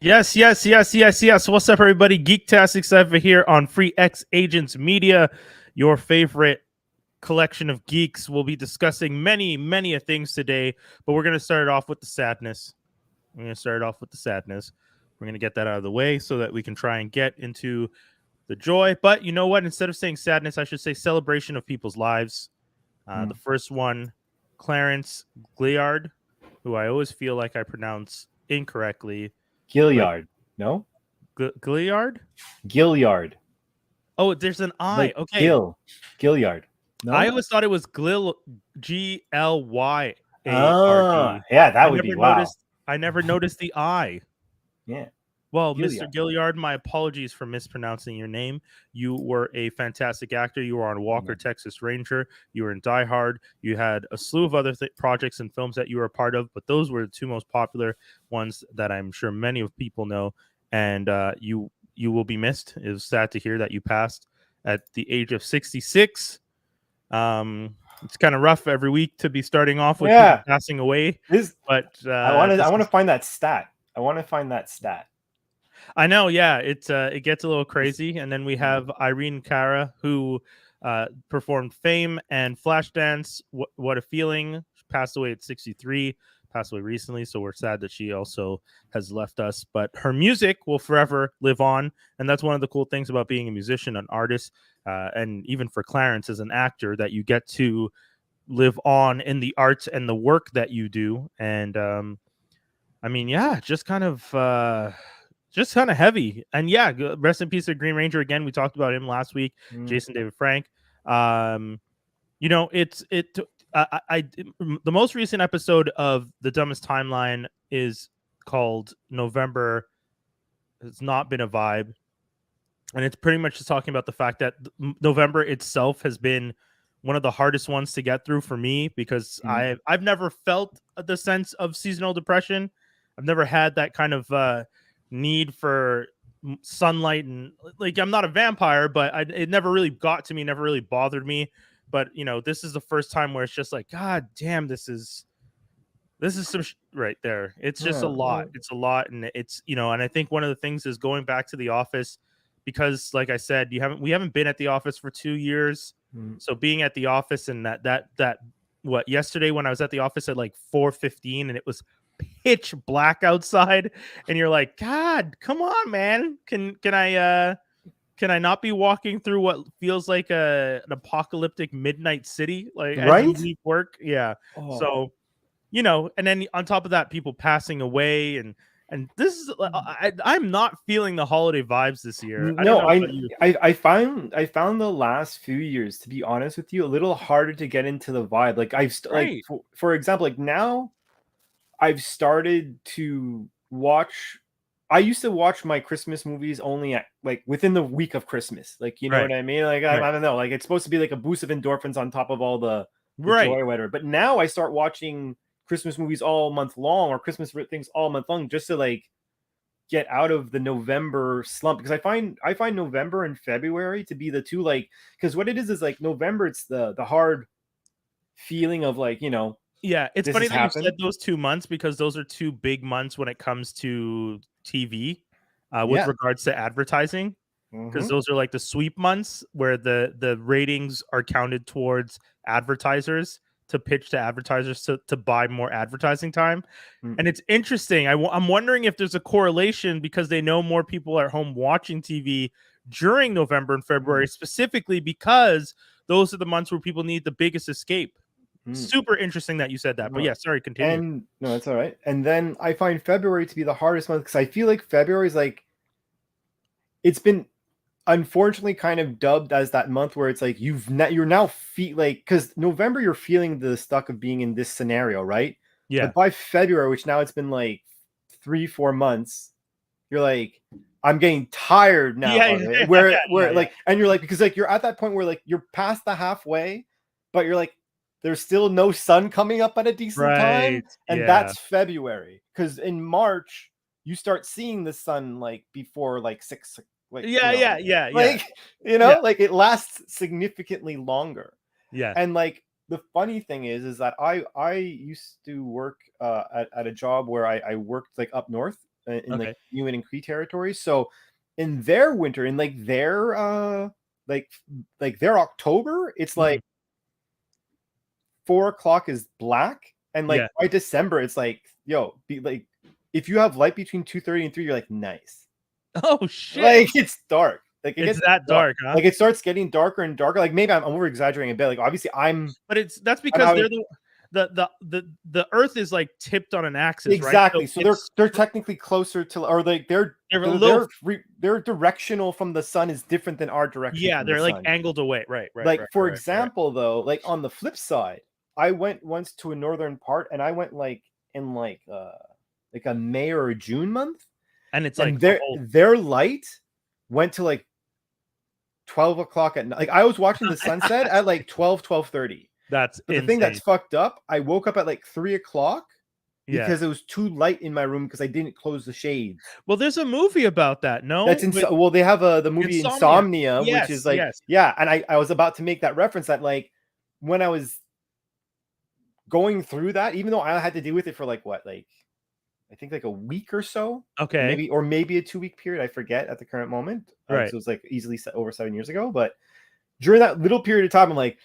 Yes. What's up, everybody? Geektastiq over here on Free X Agents Media, your favorite collection of geeks. We'll be discussing many things today, but we're going to start it off with the sadness. We're going to get that out of the way so that we can try and get into the joy. But you know what? Instead of saying sadness, I should say celebration of people's lives. The first one, Clarence Gliard, who I always feel like I pronounce incorrectly. Gilliard. No? Gilliard? Gilliard. Oh, there's an I. Like okay. Gilliard. No? I always thought it was G-L-Y-A-R-D. Oh, yeah, that would be wow. I never noticed the I. Yeah. Well, Gilliard. Mr. Gilliard, my apologies for mispronouncing your name. You were a fantastic actor. You were on Walker, Texas Ranger. You were in Die Hard. You had a slew of other projects and films that you were a part of, but those were the two most popular ones that I'm sure many of people know. And you will be missed. It was sad to hear that you passed at the age of 66. It's kind of rough every week to be starting off with people passing away. But I want to find that stat. I know, yeah, it gets a little crazy. And then we have Irene Cara, who performed Fame and Flashdance. What a Feeling. She passed away at 63, passed away recently, so we're sad that she also has left us. But her music will forever live on, and that's one of the cool things about being a musician, an artist, and even for Clarence as an actor, that you get to live on in the arts and the work that you do. And I mean, yeah, just kind of heavy. And yeah, rest in peace to Green Ranger again. We talked about him last week. Jason David Frank. The most recent episode of The Dumbest Timeline is called November Has Not Been a Vibe, and it's pretty much just talking about the fact that November itself has been one of the hardest ones to get through for me, because I've never felt the sense of seasonal depression. I've never had that kind of need for sunlight, and like, I'm not a vampire, but it never really got to me, never really bothered me. But this is the first time where it's just like, God damn, this is some right there. It's just a lot. It's a lot, and it's and I think one of the things is going back to the office, because like I said, we haven't been at the office for 2 years. So being at the office, and that yesterday when I was at the office at like 4:15 and it was pitch black outside, and you're like, God, come on, man. Can I not be walking through what feels like an apocalyptic midnight city, like as you leave work? Yeah. So and then on top of that, people passing away, and this is I'm not feeling the holiday vibes this year. I found the last few years, to be honest with you, a little harder to get into the vibe. Like like for example, like now I've started to watch. I used to watch my Christmas movies only at like within the week of Christmas. Like, you know what I mean? Like, I don't know. Like, it's supposed to be like a boost of endorphins on top of all the joy or whatever. But now I start watching Christmas movies all month long, or Christmas things all month long, just to like get out of the November slump. Because I find November and February to be the two, like, because what it is like November, it's the hard feeling of like, yeah, it's funny that you said those 2 months, because those are two big months when it comes to TV with regards to advertising, because those are like the sweep months where the ratings are counted towards advertisers to pitch to advertisers to buy more advertising time. And it's interesting. I'm wondering if there's a correlation, because they know more people are at home watching TV during November and February, specifically because those are the months where people need the biggest escape. Super interesting that you said that. But yeah, sorry, continue. And no, that's all right. And then I find February to be the hardest month, because I feel like February is like, it's been unfortunately kind of dubbed as that month where it's like you're now because November you're feeling the stuck of being in this scenario, right? Yeah. But by February, which now it's been like 3-4 months, you're like, I'm getting tired now of it. Where like, and you're like, because like you're at that point where like you're past the halfway, but you're like, there's still no sun coming up at a decent time, and that's February. Because in March you start seeing the sun like before like 6, like like like it lasts significantly longer. Yeah. And like the funny thing is that I used to work at a job where I worked like up north in like Yuen and Cree territory. So in their winter, in like their their October, it's like 4 o'clock is black, and like by December, it's like, yo, be like, if you have light between 2:30 and 3, you're like, nice. Oh shit! Like it's dark. Like it it's that dark, huh? Like it starts getting darker and darker. Like maybe I'm over exaggerating a bit. Like obviously but that's because the Earth is like tipped on an axis, exactly. right? So they're technically closer to, or like they're directional from the sun is different than our direction. Yeah, they're like angled away, right? Like for example, though, like on the flip side, I went once to a northern part, and I went like in like a May or a June month, and it's like their light went to like 12 o'clock at night. Like I was watching the sunset at like 12:30. That's the thing that's fucked up. I woke up at like 3 o'clock because it was too light in my room because I didn't close the shades. Well, there's a movie about that. No, that's well, they have the movie Insomnia, which is like and I was about to make that reference that like when I was going through that, even though I had to deal with it for like what, like I think like a week or so. Okay. Maybe a 2-week period. I forget at the current moment. Right. So it was like easily over 7 years ago. But during that little period of time, I'm like,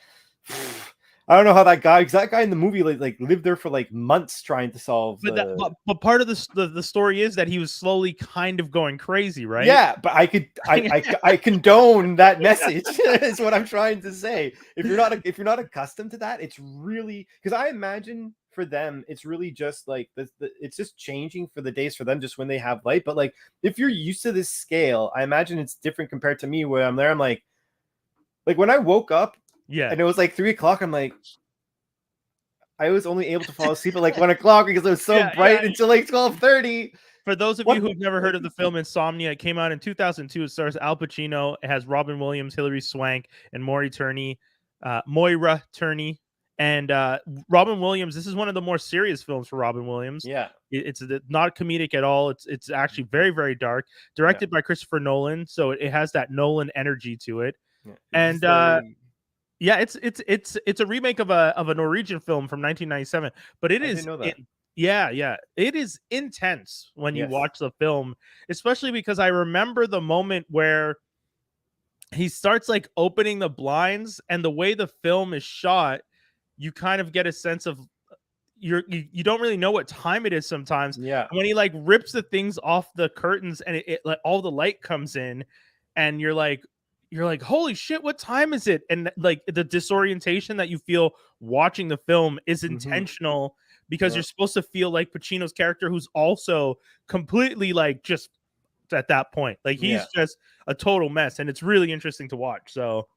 I don't know how that guy, because that guy in the movie like lived there for like months trying to solve. But part of the story is that he was slowly kind of going crazy, right? Yeah, but I condone that message. Is what I'm trying to say. If you're not accustomed to that, it's really, because I imagine for them it's really just like it's just changing for the days for them just when they have light. But like if you're used to this scale, I imagine it's different compared to me where I'm there. I'm like when I woke up, and it was like 3 o'clock. I'm like, I was only able to fall asleep at like 1 o'clock because it was so bright until like 12:30. For those of you who've never heard of the film Insomnia, it came out in 2002. It stars Al Pacino. It has Robin Williams, Hilary Swank, and Moira Turney. And Robin Williams, this is one of the more serious films for Robin Williams. Yeah. It's not comedic at all. It's actually very, very dark. Directed by Christopher Nolan, so it has that Nolan energy to it. Yeah. And it's a remake of a Norwegian film from 1997, but it is it is intense when you watch the film, especially because I remember the moment where he starts like opening the blinds, and the way the film is shot, you kind of get a sense of you don't really know what time it is sometimes. Yeah. When he like rips the things off the curtains and it like all the light comes in, and you're like, holy shit, what time is it? And like the disorientation that you feel watching the film is intentional because you're supposed to feel like Pacino's character, who's also completely like just at that point, like he's just a total mess, and it's really interesting to watch. So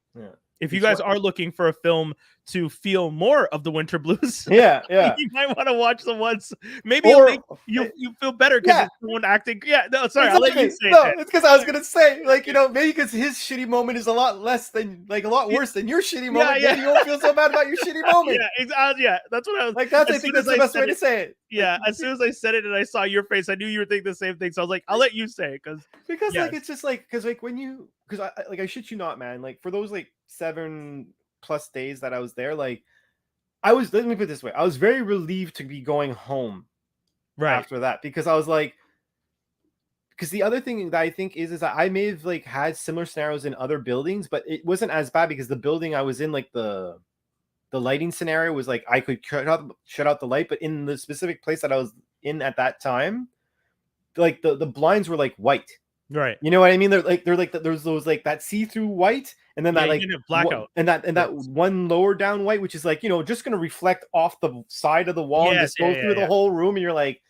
if you guys are looking for a film to feel more of the winter blues, you might want to watch the ones. Maybe it'll make you feel better because it's someone acting. I'll let you say it. It's because I was gonna say, like, maybe because his shitty moment is a lot less than, like, a lot worse than your shitty moment. Maybe you won't feel so bad about your shitty moment. That's what I was like. I think that's the best way to say it. Yeah, as soon as I said it and I saw your face, I knew you were thinking the same thing. So I was like, I'll let you say it because like it's just like because I shit you not, man. Like for those like 7+ days that I was there, like let me put it this way, I was very relieved to be going home after that, because I was like, because the other thing that I think is that I may have like had similar scenarios in other buildings, but it wasn't as bad because the building I was in, like the lighting scenario was like I could shut out the light, but in the specific place that I was in at that time, like the blinds were like white. Right. You know what I mean? They're like there's those like that see-through white, and then that like blackout, and that one lower down white, which is like, just gonna reflect off the side of the wall and just go through the whole room, and you're like,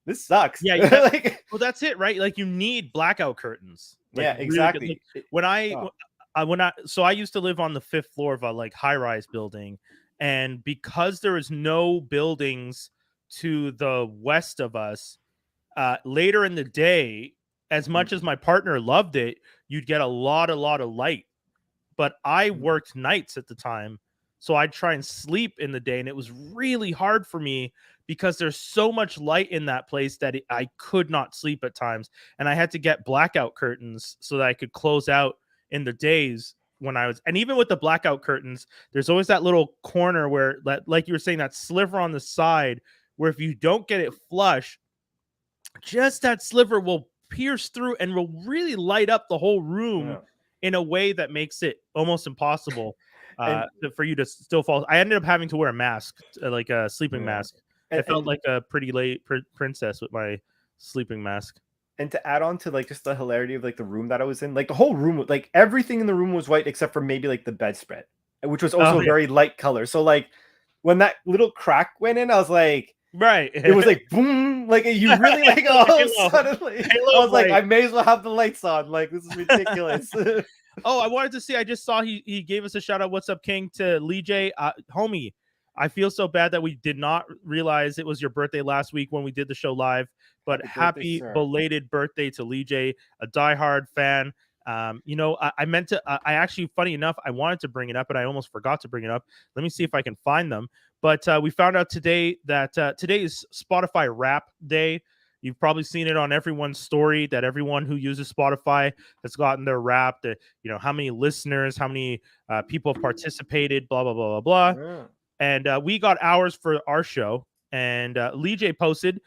this sucks. Yeah, like, well, that's it, right? Like you need blackout curtains. Like, exactly. Really, so I used to live on the 5th floor of a like high-rise building, and because there is no buildings to the west of us, later in the day, as much as my partner loved it, you'd get a lot of light. But I worked nights at the time, so I'd try and sleep in the day, and it was really hard for me because there's so much light in that place that I could not sleep at times, and I had to get blackout curtains so that I could close out in the days when I was. And even with the blackout curtains, there's always that little corner where, like you were saying, that sliver on the side where if you don't get it flush, just that sliver will pierce through and will really light up the whole room in a way that makes it almost impossible for you to still fall. I ended up having to wear a mask, like a sleeping mask. I felt like a pretty late princess with my sleeping mask. And to add on to like just the hilarity of like the room that I was in, like the whole room, like everything in the room was white except for maybe like the bedspread, which was also very light color. So like when that little crack went in, I was like, right, it was like boom, like you really like suddenly. I was like, I may as well have the lights on. Like this is ridiculous. Oh, I wanted to see. I just saw he gave us a shout out. What's up, King? To Lee J, homie. I feel so bad that we did not realize it was your birthday last week when we did the show live. But happy belated birthday to Lee J, a diehard fan. You know, I meant to. I actually, funny enough, I wanted to bring it up, and I almost forgot to bring it up. Let me see if I can find them. But we found out today that today is Spotify Wrap Day. You've probably seen it on everyone's story that everyone who uses Spotify has gotten their Wrap. That, you know, how many listeners, how many people have participated, blah blah blah blah blah. Yeah. And we got ours for our show. And Lee J posted.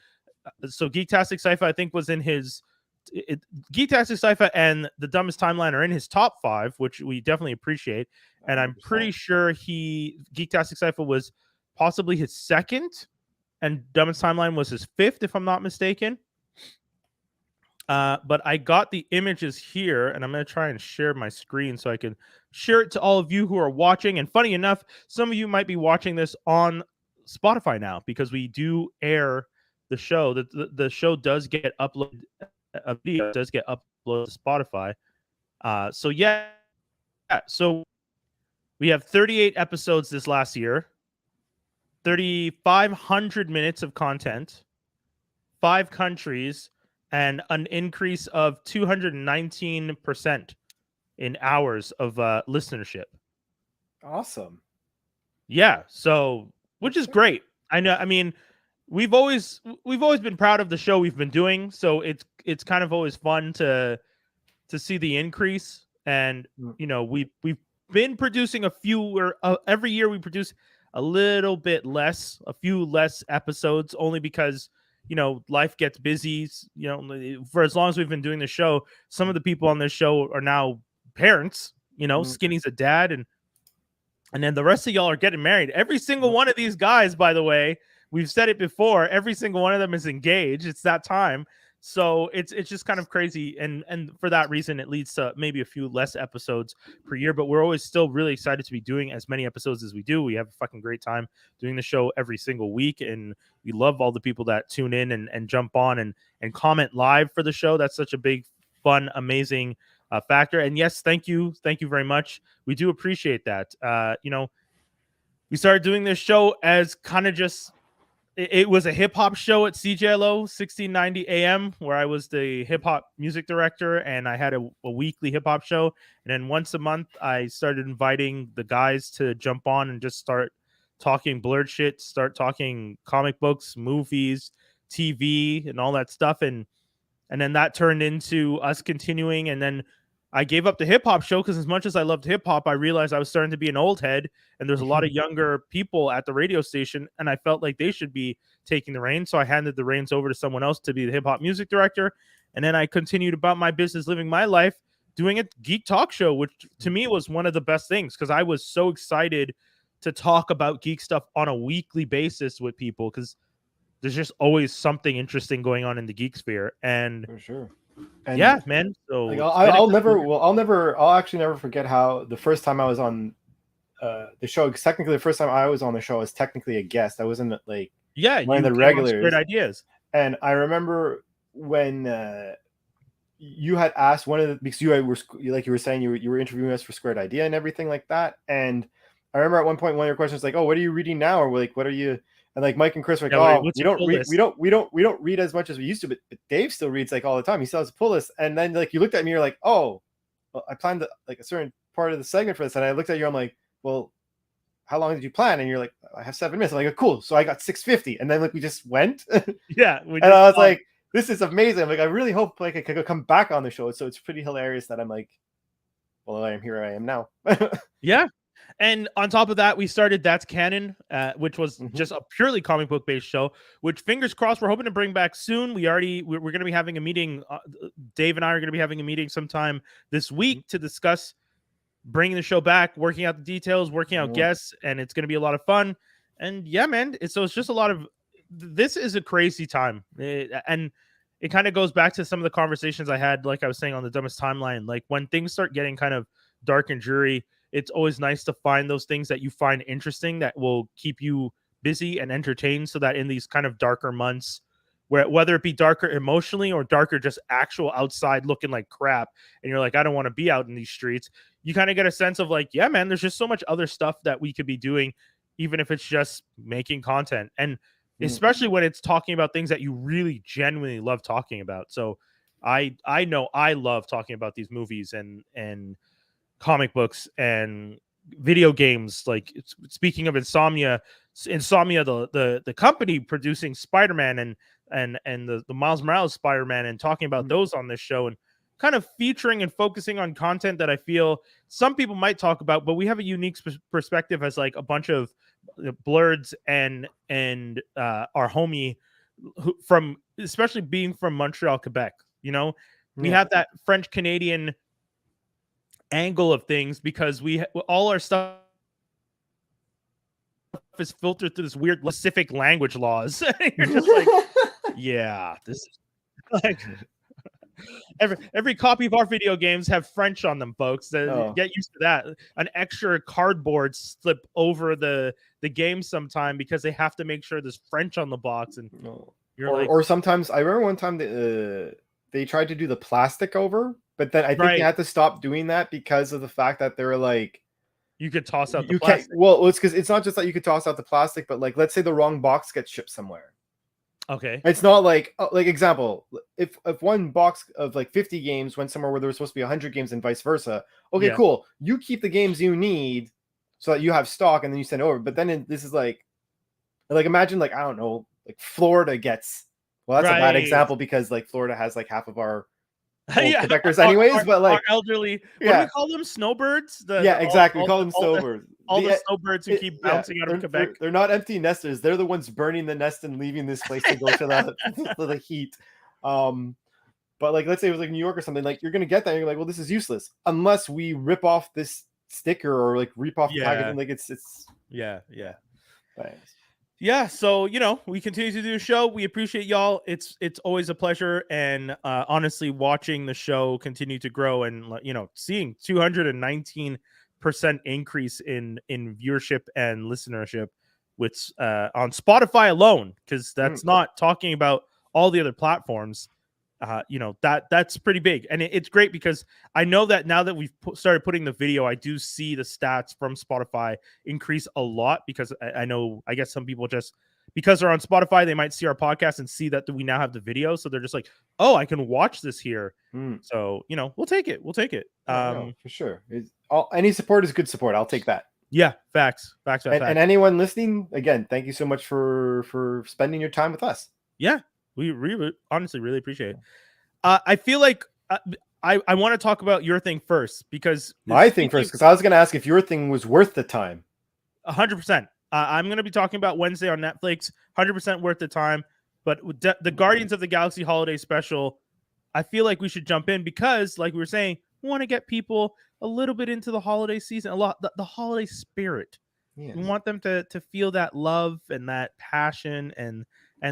So Geektastiq Cypher, I think, was in his. Geektastiq Cypher and The Dumbest Timeline are in his top 5, which we definitely appreciate. And 100%. I'm pretty sure Geektastiq Cypher was possibly his second, and Dumbest Timeline was his 5th, if I'm not mistaken. But I got the images here, and I'm going to try and share my screen so I can share it to all of you who are watching. And funny enough, some of you might be watching this on Spotify now because we do air the show. The show does get uploaded. A video does get uploaded to Spotify. So yeah. So we have 38 episodes this last year, 3,500 minutes of content, 5 countries, and an increase of 219% in hours of listenership. Awesome. Yeah. So, which is great. I know. I mean, we've always been proud of the show we've been doing. So it's kind of always fun to see the increase. And you know, we've been producing a few every year. We produce a little bit less, a few less episodes, only because, you know, life gets busy. You know, for as long as we've been doing the show, some of the people on this show are now parents. You know, Skinny's a dad, and then the rest of y'all are getting married. Every single one of these guys, by the way, we've said it before, every single one of them is engaged. It's that time. So it's just kind of crazy. And for that reason, it leads to maybe a few less episodes per year. But we're always still really excited to be doing as many episodes as we do. We have a fucking great time doing the show every single week. And we love all the people that tune in and jump on and comment live for the show. That's such a big, fun, amazing factor. And yes, thank you very much. We do appreciate that. You know, we started doing this show as kind of just, it was a hip hop show at CJLO 1690 AM, where I was the hip hop music director, and I had a weekly hip hop show. And then once a month, I started inviting the guys to jump on and just start talking blurred shit, start talking comic books, movies, TV, and all that stuff. And then that turned into us continuing. And then I gave up the hip hop show because as much as I loved hip hop, I realized I was starting to be an old head, and there's a lot of younger people at the radio station, and I felt like they should be taking the reins. So I handed the reins over to someone else to be the hip hop music director. And then I continued about my business, living my life, doing a Geek Talk show, which to me was one of the best things because I was so excited to talk about geek stuff on a weekly basis with people because there's just always something interesting going on in the geek sphere. And for sure. And yeah, man. So like, I'll actually never forget how the first time I was on the show. Technically, the first time I was on the show as technically a guest. I wasn't like one of the regulars. Great ideas. And I remember when you had asked one of the, because you were like you were saying you were interviewing us for Squared Idea and everything like that. And I remember at one point one of your questions was like, "Oh, what are you reading now?" Or like, "What are you?" And like Mike and Chris were like, "Oh, what's we your don't pull read, list? we don't read as much as we used to." But Dave still reads like all the time. He still has a pull list. And then like you looked at me, you're like, "Oh, well, I planned like a certain part of the segment for this." And I looked at you, I'm like, "Well, how long did you plan?" And you're like, "I have 7 minutes." I'm like, "Cool." So I got 6:50, and then like we just went. Yeah, and I was like, "This is amazing." I'm like, I really hope like I could come back on the show. So it's pretty hilarious that I'm like, well, I am here. I am now. Yeah. And on top of that, we started That's Canon, which was Mhm. just a purely comic book based show, which fingers crossed we're hoping to bring back soon. We're going to be having a meeting. Dave and I are going to be having a meeting sometime this week to discuss bringing the show back, working out the details, working out guests, and it's going to be a lot of fun. And yeah, man, it's just a lot of, this is a crazy time. And it kind of goes back to some of the conversations I had, like I was saying on the Dumbest Timeline, like when things start getting kind of dark and dreary, it's always nice to find those things that you find interesting that will keep you busy and entertained, so that in these kind of darker months, where whether it be darker emotionally or darker just actual outside looking like crap, and you're like, I don't want to be out in these streets, you kind of get a sense of like, yeah, man, there's just so much other stuff that we could be doing, even if it's just making content. And especially when it's talking about things that you really genuinely love talking about. So I know I love talking about these movies and comic books and video games. Like, speaking of Insomnia, the company producing Spider-Man and the Miles Morales Spider-Man, and talking about those on this show, and kind of featuring and focusing on content that I feel some people might talk about, but we have a unique perspective as like a bunch of blurs and our homie from, especially being from Montreal, Quebec. We have that French Canadian angle of things, because all our stuff is filtered through this weird specific language laws. You're just like, yeah, this is like every copy of our video games have French on them, folks. Get used to that. An extra cardboard slip over the game sometime, because they have to make sure there's French on the box. And or sometimes I remember one time they tried to do the plastic over, but then I think they had to stop doing that because of the fact that they were like, you could toss out the plastic. Well, it's because it's not just that you could toss out the plastic, but like, let's say the wrong box gets shipped somewhere. Okay. It's not like example, if one box of like 50 games went somewhere where there was supposed to be 100 games and vice versa. Okay, cool. You keep the games you need so that you have stock, and then you send over. But then this is like imagine like, I don't know, like Florida gets, well, that's a bad example because like Florida has like half of our Quebecers anyways, but like our elderly, what do we call them? Snowbirds? Exactly. We call them snowbirds. All the snowbirds who keep bouncing out of Quebec. They're not empty nesters. They're the ones burning the nest and leaving this place to go to the heat. But like, let's say it was like New York or something, like you're gonna get that, and you're like, well, this is useless unless we rip off this sticker or like rip off the packaging. Like it's Thanks. Yeah, so we continue to do a show. We appreciate y'all. It's always a pleasure, and honestly, watching the show continue to grow, and seeing 219% increase in viewership and listenership, which on Spotify alone, because that's not talking about all the other platforms. That's pretty big, and it's great because I know that now that we've started putting the video, I do see the stats from Spotify increase a lot, because I guess some people just, because they're on Spotify, they might see our podcast and see that we now have the video, so they're just like, oh, I can watch this here. So we'll take it. For sure. Any support is good support. I'll take that. Yeah, facts. And anyone listening, again, thank you so much for spending your time with us. Yeah. We honestly really appreciate it. I feel like I want to talk about your thing first, because my thing first, because I was going to ask if your thing was worth the time. 100%. I'm going to be talking about Wednesday on Netflix. 100% worth the time. But the Guardians of the Galaxy Holiday Special, I feel like we should jump in, because, like we were saying, we want to get people a little bit into the holiday season, the holiday spirit. Yes. We want them to feel that love and that passion and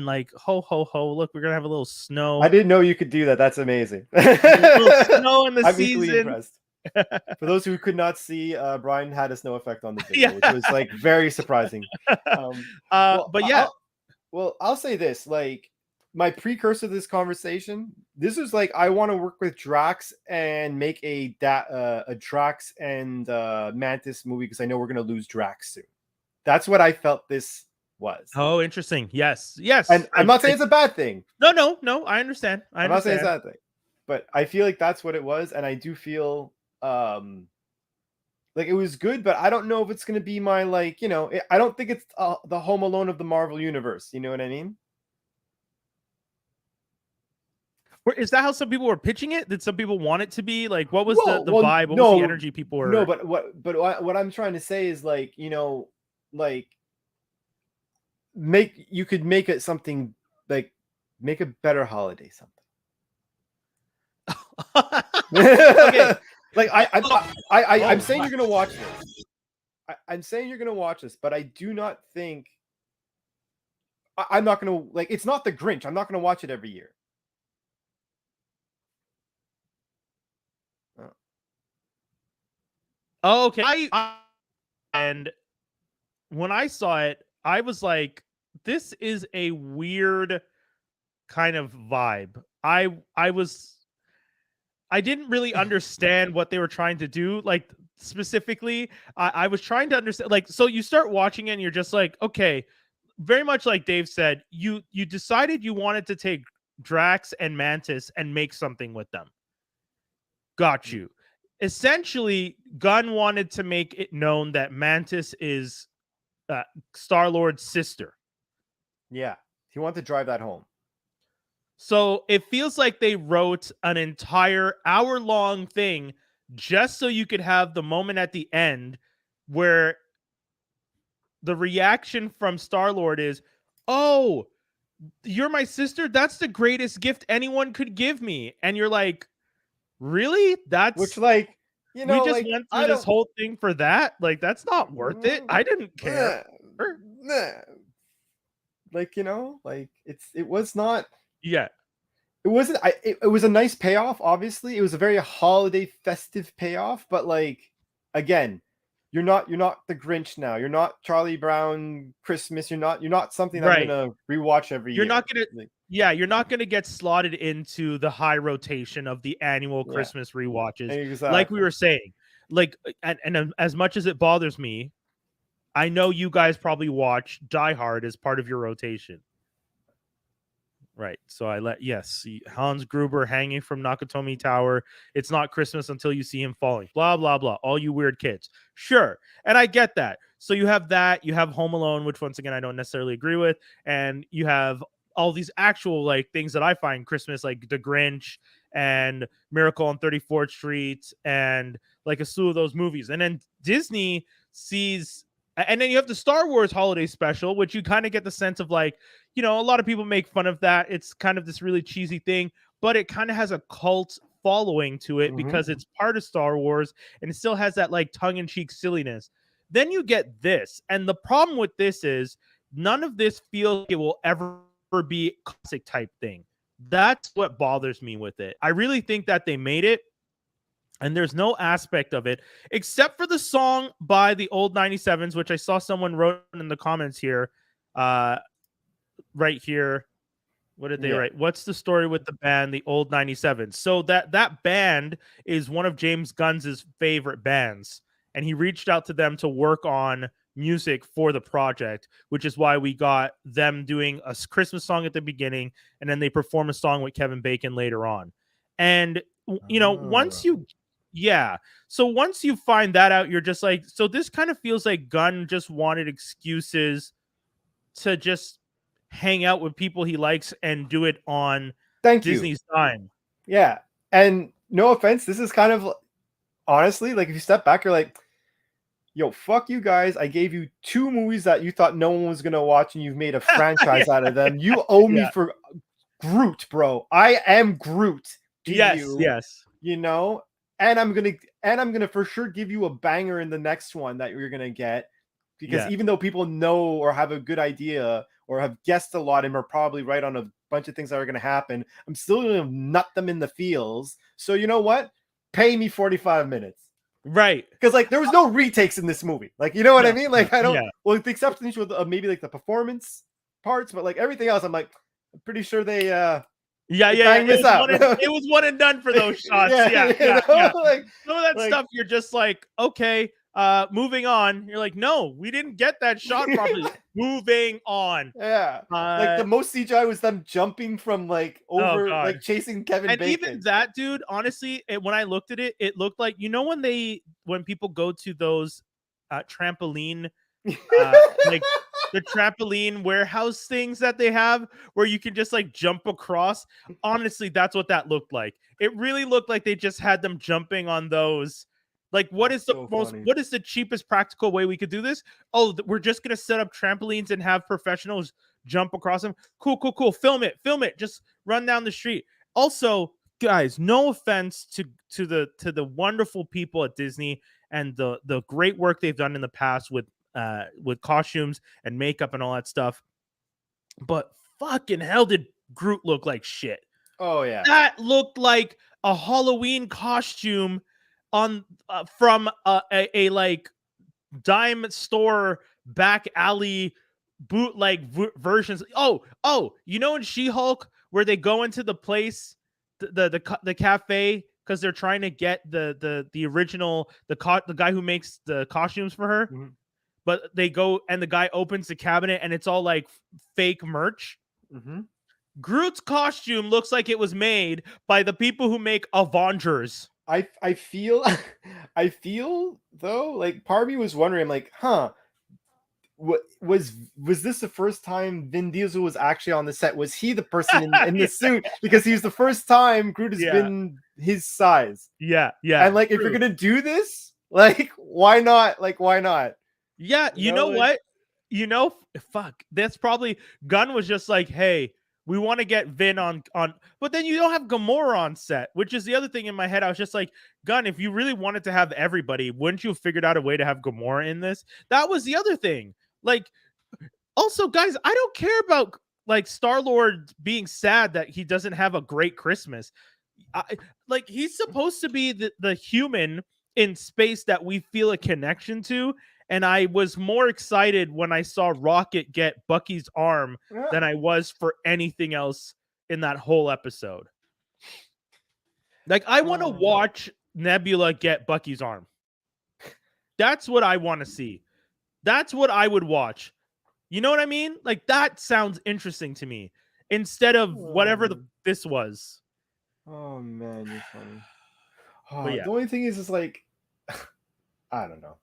like, ho ho ho, look, we're gonna have a little snow. I didn't know you could do that. That's amazing. A little snow in the I'm season. equally impressed. For those who could not see, Brian had a snow effect on the video, which was like very surprising. But yeah, I'll say this: like, my precursor to this conversation. This was like, I want to work with Drax and make a Drax and Mantis movie because I know we're gonna lose Drax soon. That's what I felt this was. Oh, interesting. Yes. And I'm not saying it's a bad thing. No. I understand. I'm not saying it's a bad thing, but I feel like that's what it was, and I do feel like it was good, but I don't know if it's gonna be my like, you know, I don't think it's the Home Alone of the Marvel universe. You know what I mean? Is that how some people were pitching it? Did some people want it to be like? What was the vibe? What was the energy people were? No, but what I'm trying to say is like, you know, like you could make it something like make a better holiday something. Okay. Like I'm saying you're gonna watch this. I'm saying you're gonna watch this, but I do not think I'm not gonna like. It's not the Grinch. I'm not gonna watch it every year. Oh, okay. And when I saw it, I was like, "This is a weird kind of vibe." I didn't really understand what they were trying to do. Like specifically, I was trying to understand. Like, so you start watching it and you're just like, okay, very much like Dave said, you decided you wanted to take Drax and Mantis and make something with them. Got you. Essentially, Gunn wanted to make it known that Mantis is Star-Lord's sister. Yeah, he wanted to drive that home. So it feels like they wrote an entire hour-long thing just so you could have the moment at the end where the reaction from Star-Lord is, "Oh, you're my sister? That's the greatest gift anyone could give me." And you're like, really? That's which, like, you know, we just like, went through this whole thing for that? Like, that's not worth it. I didn't care. Like, you know, like it was not. Yeah. It wasn't. It was a nice payoff. Obviously, it was a very holiday festive payoff. But like, again, you're not the Grinch now. You're not Charlie Brown Christmas. You're not something I'm gonna rewatch every year. You're not gonna. Yeah, you're not going to get slotted into the high rotation of the annual Christmas rewatches. Exactly. Like we were saying. Like, and as much as it bothers me, I know you guys probably watch Die Hard as part of your rotation. Right. So see Hans Gruber hanging from Nakatomi Tower. It's not Christmas until you see him falling. Blah, blah, blah. All you weird kids. Sure. And I get that. So you have that. You have Home Alone, which once again, I don't necessarily agree with. And you have all these actual like things that I find Christmas, like The Grinch and Miracle on 34th Street and like a slew of those movies. And then Disney sees, and then you have the Star Wars holiday special, which you kind of get the sense of like, you know, a lot of people make fun of that. It's kind of this really cheesy thing, but it kind of has a cult following to it because it's part of Star Wars and it still has that like tongue-in-cheek silliness. Then you get this. And the problem with this is none of this feels like it will ever be a classic type thing. That's what bothers me with it. I really think that they made it and there's no aspect of it except for the song by the old 97s, which I saw someone wrote in the comments here. Right here. What did they write? What's the story with the band, the old 97s? So that band is one of James Gunn's favorite bands. And he reached out to them to work on music for the project, which is why we got them doing a Christmas song at the beginning. And then they perform a song with Kevin Bacon later on. And, you know, once you find that out, you're just like, so this kind of feels like Gunn just wanted excuses to just hang out with people he likes and do it on Disney's time. Yeah. And no offense, this is kind of honestly, like if you step back, you're like, yo, fuck you guys. I gave you 2 movies that you thought no one was going to watch and you've made a franchise out of them. You owe me for Groot, bro. I am Groot. Yes. You know, and I'm going to for sure give you a banger in the next one that you're going to get because even though people know or have a good idea or have guessed a lot and are probably right on a bunch of things that are going to happen, I'm still going to nut them in the feels. So you know what? Pay me 45 minutes. Right. Because like there was no retakes in this movie. Like, you know what I mean? Like I don't, well, with the exception with maybe like the performance parts, but like everything else, I'm like, I'm pretty sure they Yeah. bang this out. It was one and done for those shots. Yeah. Like, some of that stuff you're just like, okay, moving on. You're like, no, we didn't get that shot properly. Moving on. Yeah. Like the most CGI was them jumping from like over, like chasing Kevin Bacon. And even that, dude, honestly, when I looked at it, it looked like, you know, when people go to those trampoline, like the trampoline warehouse things that they have where you can just like jump across. Honestly, that's what that looked like. It really looked like they just had them jumping on those. Like, what is the cheapest practical way we could do this? Oh, we're just gonna set up trampolines and have professionals jump across them. Cool. Film it. Just run down the street. Also, guys, no offense to the wonderful people at Disney and the great work they've done in the past with costumes and makeup and all that stuff, but fucking hell did Groot look like shit. Oh yeah, that looked like a Halloween costume on from a like dime store back alley bootleg versions. Oh, you know in She-Hulk where they go into the place, the cafe, because they're trying to get the original the guy who makes the costumes for her. Mm-hmm. But they go and the guy opens the cabinet and it's all like fake merch. Mm-hmm. Groot's costume looks like it was made by the people who make Avengers. I feel though, like part of me was wondering, like, what was this the first time Vin Diesel was actually on the set? Was he the person in the suit? Because he was the first time Groot has been his size. Yeah. And like, if you're gonna do this, like, why not? Like, why not? Yeah, you know what? You know, fuck. That's probably Gunn was just like, hey, we want to get Vin on, but then you don't have Gamora on set, which is the other thing in my head. I was just like, Gunn, if you really wanted to have everybody, wouldn't you have figured out a way to have Gamora in this? That was the other thing. Like, also, guys, I don't care about like Star-Lord being sad that he doesn't have a great Christmas. Like, he's supposed to be the human in space that we feel a connection to. And I was more excited when I saw Rocket get Bucky's arm than I was for anything else in that whole episode. Like, I want to watch Nebula get Bucky's arm. That's what I want to see. That's what I would watch. You know what I mean? Like, that sounds interesting to me instead of whatever this was. Oh, man, you're funny. The only thing is like, I don't know.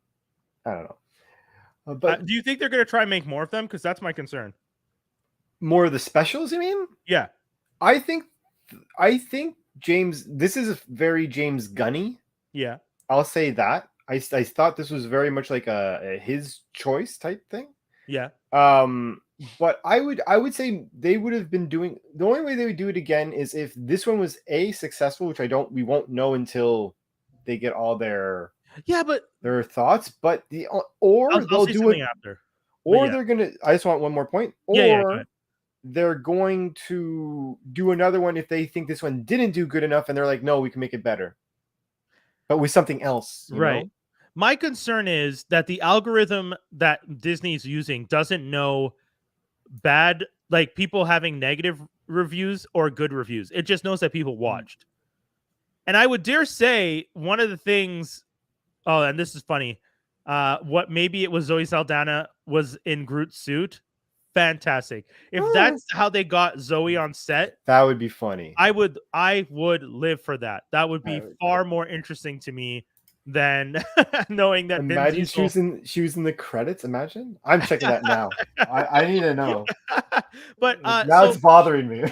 But do you think they're going to try and make more of them? Because that's my concern. More of the specials, you mean? Yeah. I think James, this is very James Gunny. Yeah. I'll say that. I thought this was very much like a his choice type thing. Yeah. But I would say they would have been doing, the only way they would do it again is if this one was successful, which we won't know until they get all their thoughts, but they'll do it after. Or they're gonna, I just want one more point. Or they're going to do another one if they think this one didn't do good enough and they're like, no, we can make it better. But with something else. You know? My concern is that the algorithm that Disney's using doesn't know bad, like people having negative reviews or good reviews. It just knows that people watched. And I would dare say one of the things, and this is funny, what maybe it was Zoe Saldana was in Groot's suit. Fantastic. If that's how they got Zoe on set, that would be funny. I would live for that. That would be far more interesting to me than knowing that. Imagine she was in the credits. Imagine. I'm checking that now. I need to know. But now it's bothering me.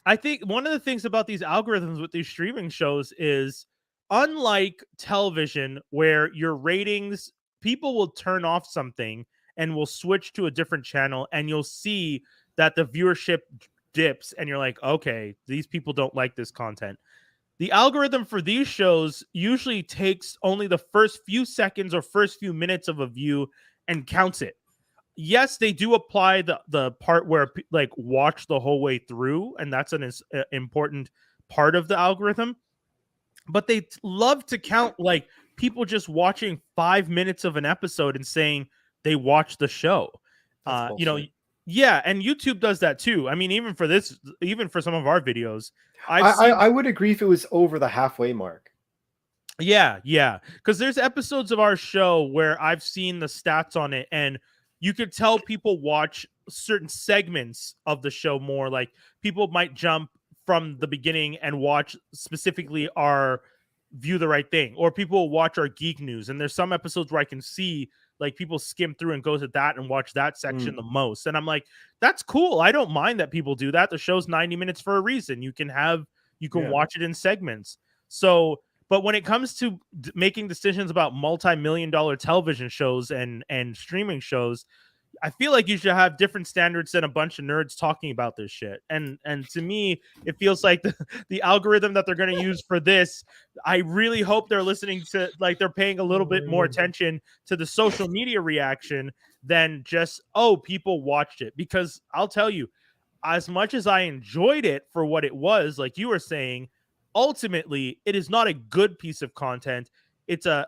I think one of the things about these algorithms with these streaming shows is, unlike television where your ratings, people will turn off something and will switch to a different channel and you'll see that the viewership dips and you're like, okay, these people don't like this content. The algorithm for these shows usually takes only the first few seconds or first few minutes of a view and counts it. Yes, they do apply the part where like watch the whole way through, and that's an important part of the algorithm. But they love to count like people just watching 5 minutes of an episode and saying they watched the show. You know, Yeah, and YouTube does that too. I mean, even for some of our videos, I would agree if it was over the halfway mark. Yeah, because there's episodes of our show where I've seen the stats on it, and you could tell people watch certain segments of the show more. Like people might jump from the beginning and watch specifically our View the Right Thing, or people will watch our Geek News. And there's some episodes where I can see like people skim through and go to that and watch that section the most. And I'm like, that's cool. I don't mind that people do that. The show's 90 minutes for a reason. You can watch it in segments. So but when it comes to making decisions about multi-million-dollar television shows and streaming shows, I feel like you should have different standards than a bunch of nerds talking about this shit. And to me, it feels like the algorithm that they're going to use for this, I really hope they're listening to, like, they're paying a little bit more attention to the social media reaction than just, oh, people watched it. Because I'll tell you, as much as I enjoyed it for what it was, like you were saying, ultimately it is not a good piece of content. It's best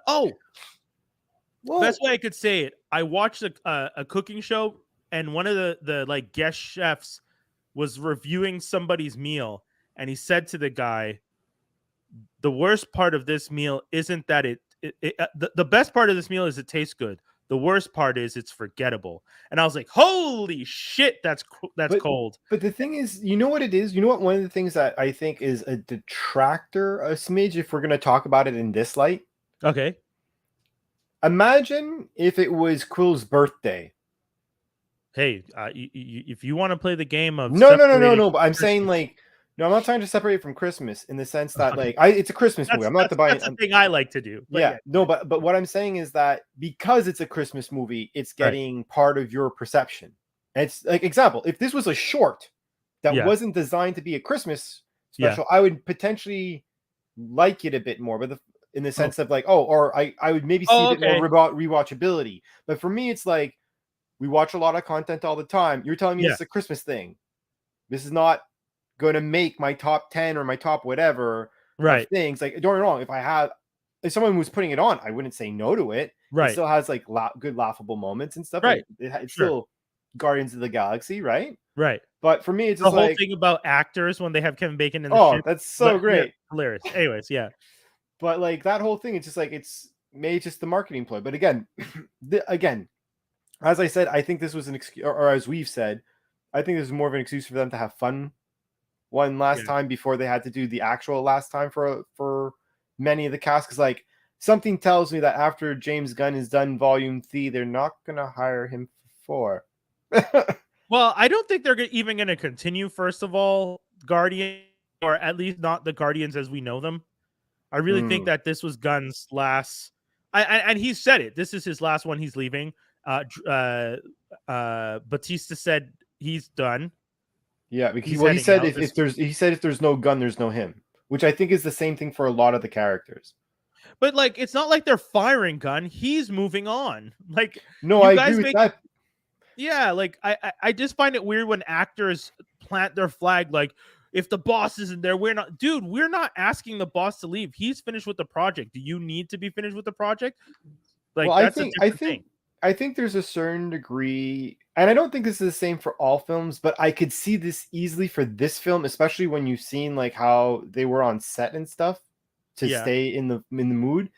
way I could say it. I watched a cooking show, and one of the like guest chefs was reviewing somebody's meal, and he said to the guy, "The worst part of this meal isn't that the best part of this meal is it tastes good. The worst part is it's forgettable." And I was like, "Holy shit, that's cold." But the thing is, you know what it is? You know what? One of the things that I think is a detractor, a smidge, if we're going to talk about it in this light. Okay. Imagine if it was Quill's birthday. Hey, if you want to play the game of no. But I'm saying, like, no, I'm not trying to separate from Christmas in the sense that, like, it's a Christmas movie. I'm not that's the thing I like to do. But but what I'm saying is that because it's a Christmas movie, it's getting part of your perception. And it's like, example, if this was a short that wasn't designed to be a Christmas special, I would potentially like it a bit more. But in the sense of like, or I would maybe see a bit more rewatchability. But for me, it's like, we watch a lot of content all the time. You're telling me this is a Christmas thing. This is not going to make my top 10 or my top whatever of things. Like, don't get me wrong, if someone was putting it on, I wouldn't say no to it. It still has like good laughable moments and stuff. Right. Like, it's still Guardians of the Galaxy, right? Right. But for me, it's just the whole thing about actors when they have Kevin Bacon in the ship. That's so great. Hilarious. Anyways, yeah. But like that whole thing, it's just like, it's made just the marketing ploy. But again, as I said, I think this was an excuse, or as we've said, I think this is more of an excuse for them to have fun one last time before they had to do the actual last time for many of the cast. Because like, something tells me that after James Gunn is done Volume 3, they're not gonna hire him for 4. Well, I don't think they're even going to continue. First of all, Guardian, or at least not the Guardians as we know them. I really think that this was Gunn's last. And he said it. This is his last one. He's leaving. Batista said he's done. Yeah, because he said if there's no Gunn, there's no him, which I think is the same thing for a lot of the characters. But like, it's not like they're firing Gunn. He's moving on. Like, no, I agree with that. Yeah, like I just find it weird when actors plant their flag. Like, if the boss isn't there, we're not asking the boss to leave. He's finished with the project. Do you need to be finished with the project? Like, well, that's a different thing. I think there's a certain degree, and I don't think this is the same for all films, but I could see this easily for this film, especially when you've seen like how they were on set and stuff to stay in the mood.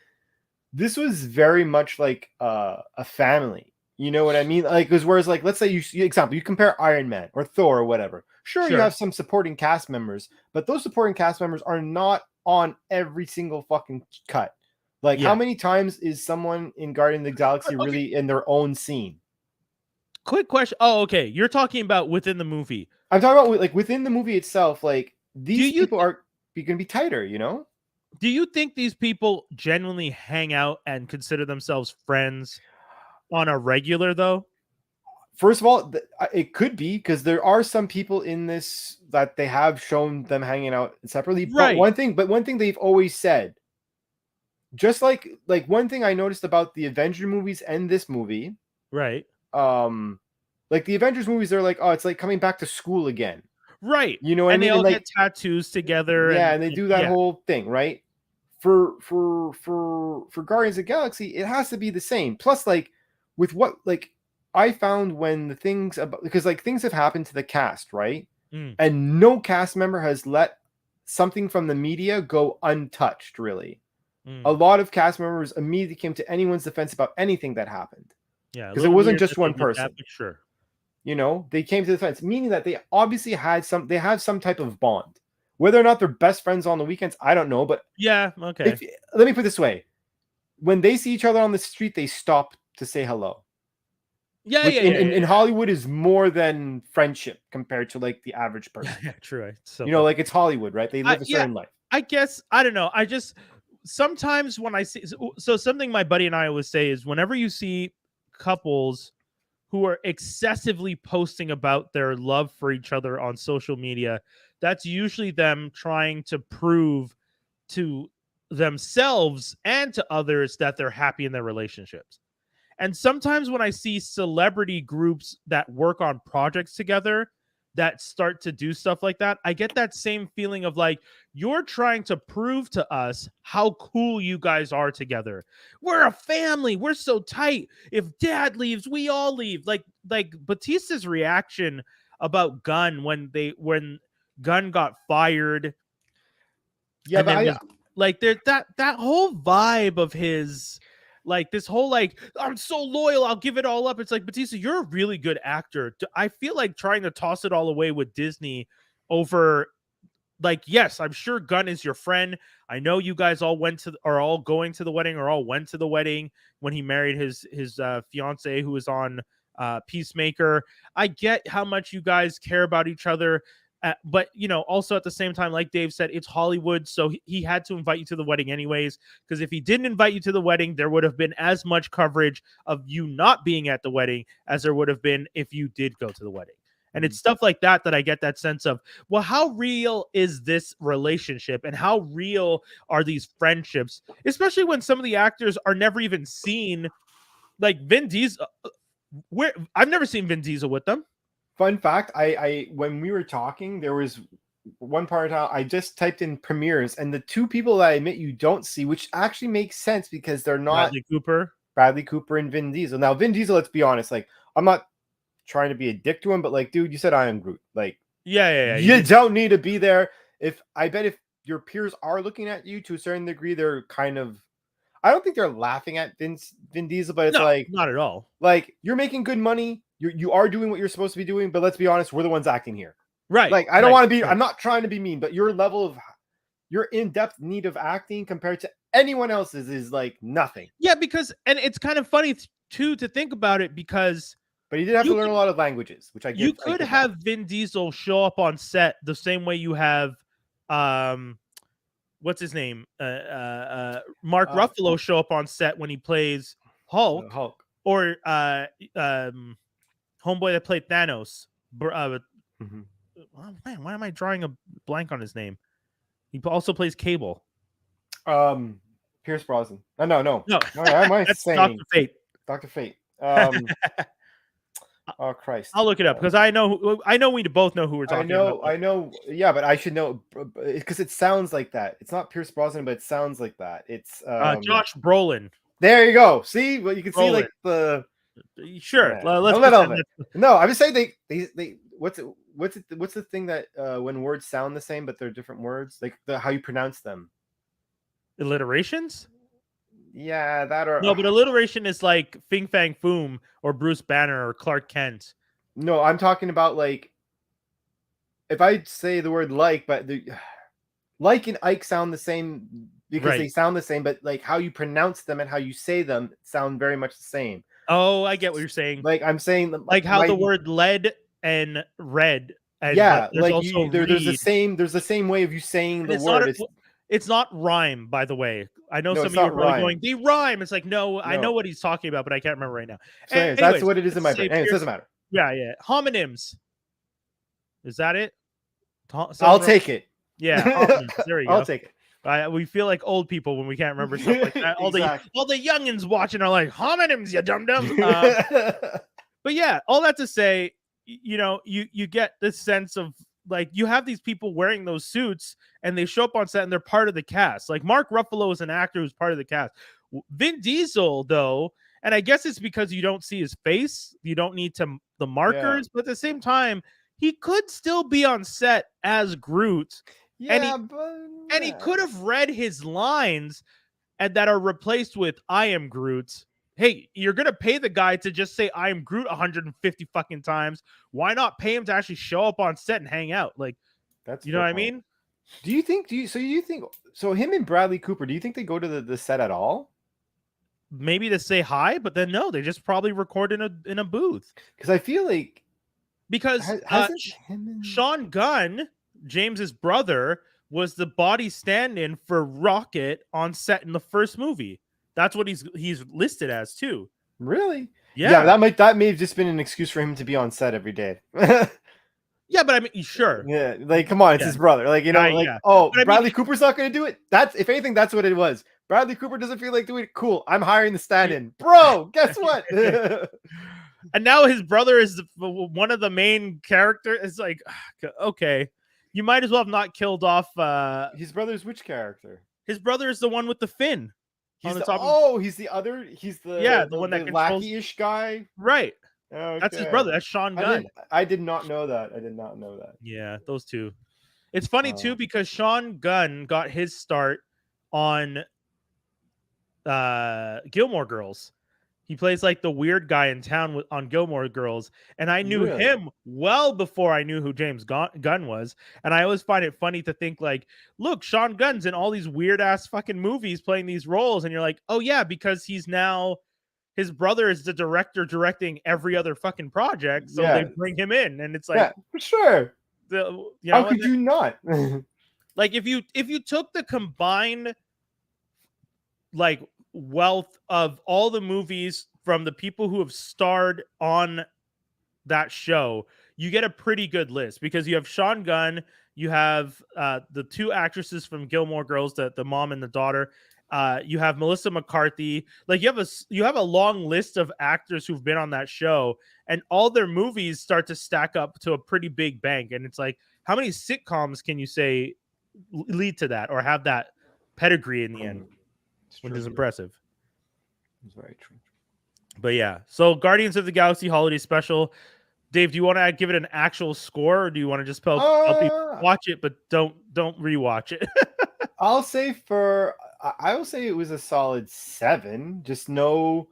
This was very much like a family. You know what I mean? Like, because whereas, like, let's say you compare Iron Man or Thor or whatever. Sure, you have some supporting cast members, but those supporting cast members are not on every single fucking cut. Like, how many times is someone in Guardian of the Galaxy really in their own scene? Quick question. Oh, okay. You're talking about within the movie. I'm talking about like within the movie itself. Like, these people are going to be tighter, you know? Do you think these people genuinely hang out and consider themselves friends on a regular, though? First of all, it could be, because there are some people in this that they have shown them hanging out separately. Right. But one thing they've always said, just like one thing I noticed about the Avenger movies and this movie, right? Like the Avengers movies, they're like, oh, it's like coming back to school again, right? You know what I mean? They all get tattoos together, and they do that whole thing, right? For Guardians of the Galaxy, it has to be the same. Plus, like, with what, like, I found when the things about, because like things have happened to the cast, right? Mm. And no cast member has let something from the media go untouched, really. A lot of cast members immediately came to anyone's defense about anything that happened. Yeah, because it wasn't just one person. That, sure. You know, they came to the defense, meaning that they obviously had they have some type of bond. Whether or not they're best friends on the weekends, I don't know. But yeah, okay. Let me put it this way: when they see each other on the street, they stop to say hello. Yeah, which in Hollywood is more than friendship compared to like the average person. Yeah, true. So you know, like it's Hollywood, right? They live a certain life. I guess I don't know. I just sometimes when I see so something my buddy and I always say is whenever you see couples who are excessively posting about their love for each other on social media, that's usually them trying to prove to themselves and to others that they're happy in their relationships. And sometimes when I see celebrity groups that work on projects together that start to do stuff like that, I get that same feeling of like, you're trying to prove to us how cool you guys are together. We're a family. We're so tight. If dad leaves, we all leave. Like Batista's reaction about Gunn when Gunn got fired. Yeah, but like there that whole vibe of his, like this whole like I'm so loyal, I'll give it all up. It's like, Batista, you're a really good actor. I feel like trying to toss it all away with Disney over, like, yes, I'm sure Gunn is your friend. I know you guys all are all going to the wedding or all went to the wedding when he married his fiance who was on Peacemaker. I get how much you guys care about each other. But, you know, also at the same time, like Dave said, it's Hollywood. So he had to invite you to the wedding anyways, because if he didn't invite you to the wedding, there would have been as much coverage of you not being at the wedding as there would have been if you did go to the wedding. And it's stuff like that that I get that sense of, well, how real is this relationship and how real are these friendships, especially when some of the actors are never even seen. Like Vin Diesel, I've never seen Vin Diesel with them. Fun fact, I when we were talking, there was one part how I just typed in premieres, and the two people that I admit you don't see, which actually makes sense because they're not Bradley Cooper and Vin Diesel. Now, Vin Diesel, let's be honest, like I'm not trying to be a dick to him, but like, dude, you said I am Groot. Like, yeah. You don't need to be there. If your peers are looking at you to a certain degree, they're kind of, I don't think they're laughing at Vin Diesel, but it's like not at all. Like, you're making good money. You are doing what you're supposed to be doing, but let's be honest, we're the ones acting here. Right. Like, I don't want to be, I'm not trying to be mean, but your level of, your in-depth need of acting compared to anyone else's is like nothing. Yeah, because, and it's kind of funny too to think about it because. But he did have to learn a lot of languages, which I get. You could have Vin Diesel show up on set the same way you have, what's his name? Mark Ruffalo show up on set when he plays Hulk. Or homeboy that played Thanos. Man, why am I drawing a blank on his name? He also plays Cable. Pierce Brosnan. No. Am I saying Dr. Fate. Oh Christ! I'll look it up because I know we both know who we're talking about. I know. Yeah, but I should know because it sounds like that. It's not Pierce Brosnan, but it sounds like that. It's Josh Brolin. There you go. See, well, you can see like the. Sure. Yeah. Let's no, I'm just saying they what's the thing that when words sound the same but they're different words, like how you pronounce them. Alliterations? Yeah, that or no, but alliteration is like Fing Fang Foom or Bruce Banner or Clark Kent. No, I'm talking about like if I say the word like, but like and Ike sound the same because they sound the same, but like how you pronounce them and how you say them sound very much the same. Oh, I get what you're saying. Like I'm saying, like how the word lead and red. And yeah, like there's the same way of you saying the word. It's not rhyme, by the way. I know some of you are probably going, they rhyme. It's like, no, I know what he's talking about, but I can't remember right now. So anyways, that's what it is in my brain. Anyways, it doesn't matter. Yeah. Homonyms. Is that it? I'll take it. Yeah, homonyms. There you go. I'll take it. We feel like old people when we can't remember stuff like that. All the youngins watching are like, homonyms, you dum-dums. But yeah, all that to say, you know, you get this sense of, like, you have these people wearing those suits and they show up on set and they're part of the cast. Like Mark Ruffalo is an actor who's part of the cast. Vin Diesel, though, And I guess it's because you don't see his face, you don't need the markers, but at the same time, he could still be on set as Groot. And he could have read his lines and that are replaced with "I am Groot." Hey, you're gonna pay the guy to just say "I am Groot" 150 fucking times. Why not pay him to actually show up on set and hang out? Like, that's, you know what I mean? Do you think him and Bradley Cooper, do you think they go to the set at all? Maybe to say hi, but then no, they just probably record in a booth. Because I feel like Sean Gunn, James's brother, was the body stand-in for Rocket on set in the first movie. That's what he's listed as too. Really? Yeah. That may have just been an excuse for him to be on set every day. Yeah, but I mean, sure. Yeah, like, come on, it's his brother. Like, you know, oh, but Bradley Cooper's not going to do it. That's, if anything, that's what it was. Bradley Cooper doesn't feel like doing it. Cool, I'm hiring the stand-in, bro. Guess what? And now his brother is one of the main characters. It's like, okay, you might as well have not killed off. His brother's which character? His brother is the one with the fin. He's the one that lackey-ish guy, right? Okay. That's his brother. That's Sean Gunn. I did not know that. Yeah, those two. It's funny too because Sean Gunn got his start on Gilmore Girls. He plays like the weird guy in town on Gilmore Girls, and I knew him well before I knew who James Gunn was. And I always find it funny to think like, look, Sean Gunn's in all these weird ass fucking movies playing these roles, and you're like, oh yeah, because he's now. His brother is the director directing every other fucking project, so they bring him in, and it's like, yeah, for sure. How could you not? Like, if you took the combined like wealth of all the movies from the people who have starred on that show, you get a pretty good list because you have Sean Gunn, you have the two actresses from Gilmore Girls, the mom and the daughter. You have Melissa McCarthy. Like, you have a long list of actors who've been on that show, and all their movies start to stack up to a pretty big bank. And it's like, how many sitcoms can you say lead to that or have that pedigree in the end, which is impressive. It's very true. But yeah, so Guardians of the Galaxy Holiday Special. Dave, do you want to give it an actual score, or do you want to just help people watch it, but don't rewatch it? I will say it was a solid 7. Just know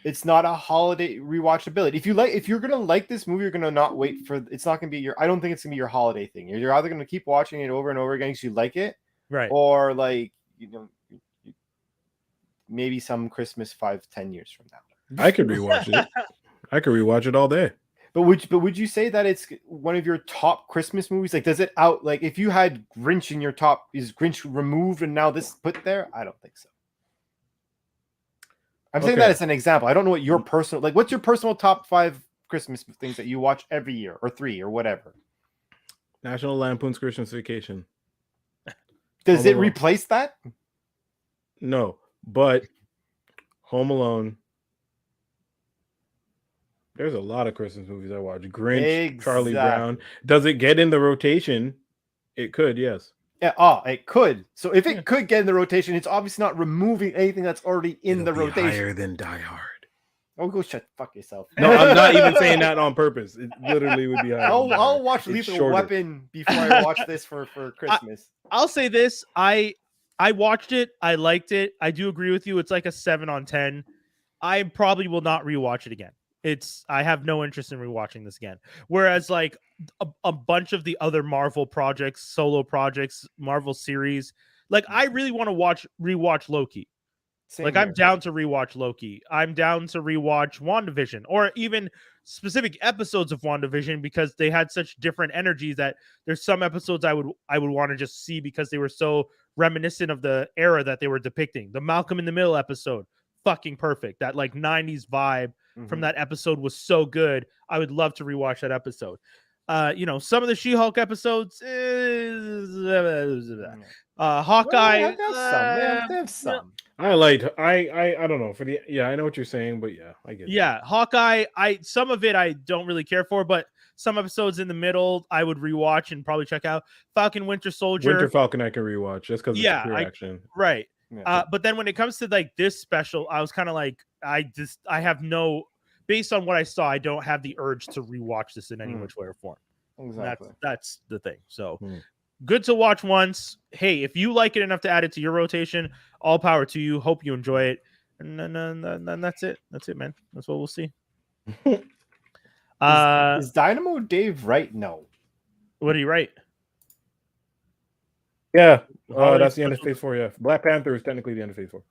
it's not a holiday rewatchability. If you're gonna like this movie, you're gonna not wait for. It's not gonna be I don't think it's gonna be your holiday thing. You're either gonna keep watching it over and over again because you like it, right? Or like, you know, maybe some Christmas 5-10 years from now. I could rewatch it. I could rewatch it all day. But would you say that it's one of your top Christmas movies? Like, does it out, like, if you had Grinch in your top, is Grinch removed and now this put there? I don't think so. I'm saying that as an example. I don't know what your personal, like, what's your personal top 5 Christmas things that you watch every year, or 3 or whatever? National Lampoon's Christmas Vacation. Does it replace that? No, but Home Alone. There's a lot of Christmas movies I watch. Grinch, Charlie Brown. Does it get in the rotation? It could, yes. Yeah, it could. So if it could get in the rotation, it's obviously not removing anything that's already in the rotation. Higher than Die Hard. Oh, go fuck yourself. No, I'm not even saying that on purpose. It literally would be higher. I'll watch Lethal Weapon before I watch this for Christmas. I'll say this. I watched it. I liked it. I do agree with you. It's like a 7 on 10. I probably will not rewatch it again. I have no interest in rewatching this again. Whereas like a bunch of the other Marvel projects, solo projects, Marvel series, like I really want to rewatch Loki. I'm down to rewatch Loki. I'm down to rewatch WandaVision, or even specific episodes of WandaVision, because they had such different energies that there's some episodes I would want to just see because they were so reminiscent of the era that they were depicting. The Malcolm in the Middle episode, fucking perfect. That like 90s vibe from that episode was so good. I would love to rewatch that episode. Some of the She-Hulk episodes, Hawkeye. They have some. I don't know I know what you're saying, but yeah, I get it. Yeah, Hawkeye, some of it I don't really care for, but some episodes in the middle I would rewatch and probably check out. Falcon Winter Soldier. Winter Falcon I can rewatch just because it's pure action. Right. Yeah. But then when it comes to like this special, I was kind of like, I have no, based on what I saw, I don't have the urge to rewatch this in any which way or form. Exactly. That's the thing. So good to watch once. Hey, if you like it enough to add it to your rotation, all power to you. Hope you enjoy it. And then that's it. That's it, man. That's what we'll see. Is Dynamo Dave right? No. What did he write? Yeah, that's the end of Phase 4. Yeah, Black Panther is technically the end of Phase 4.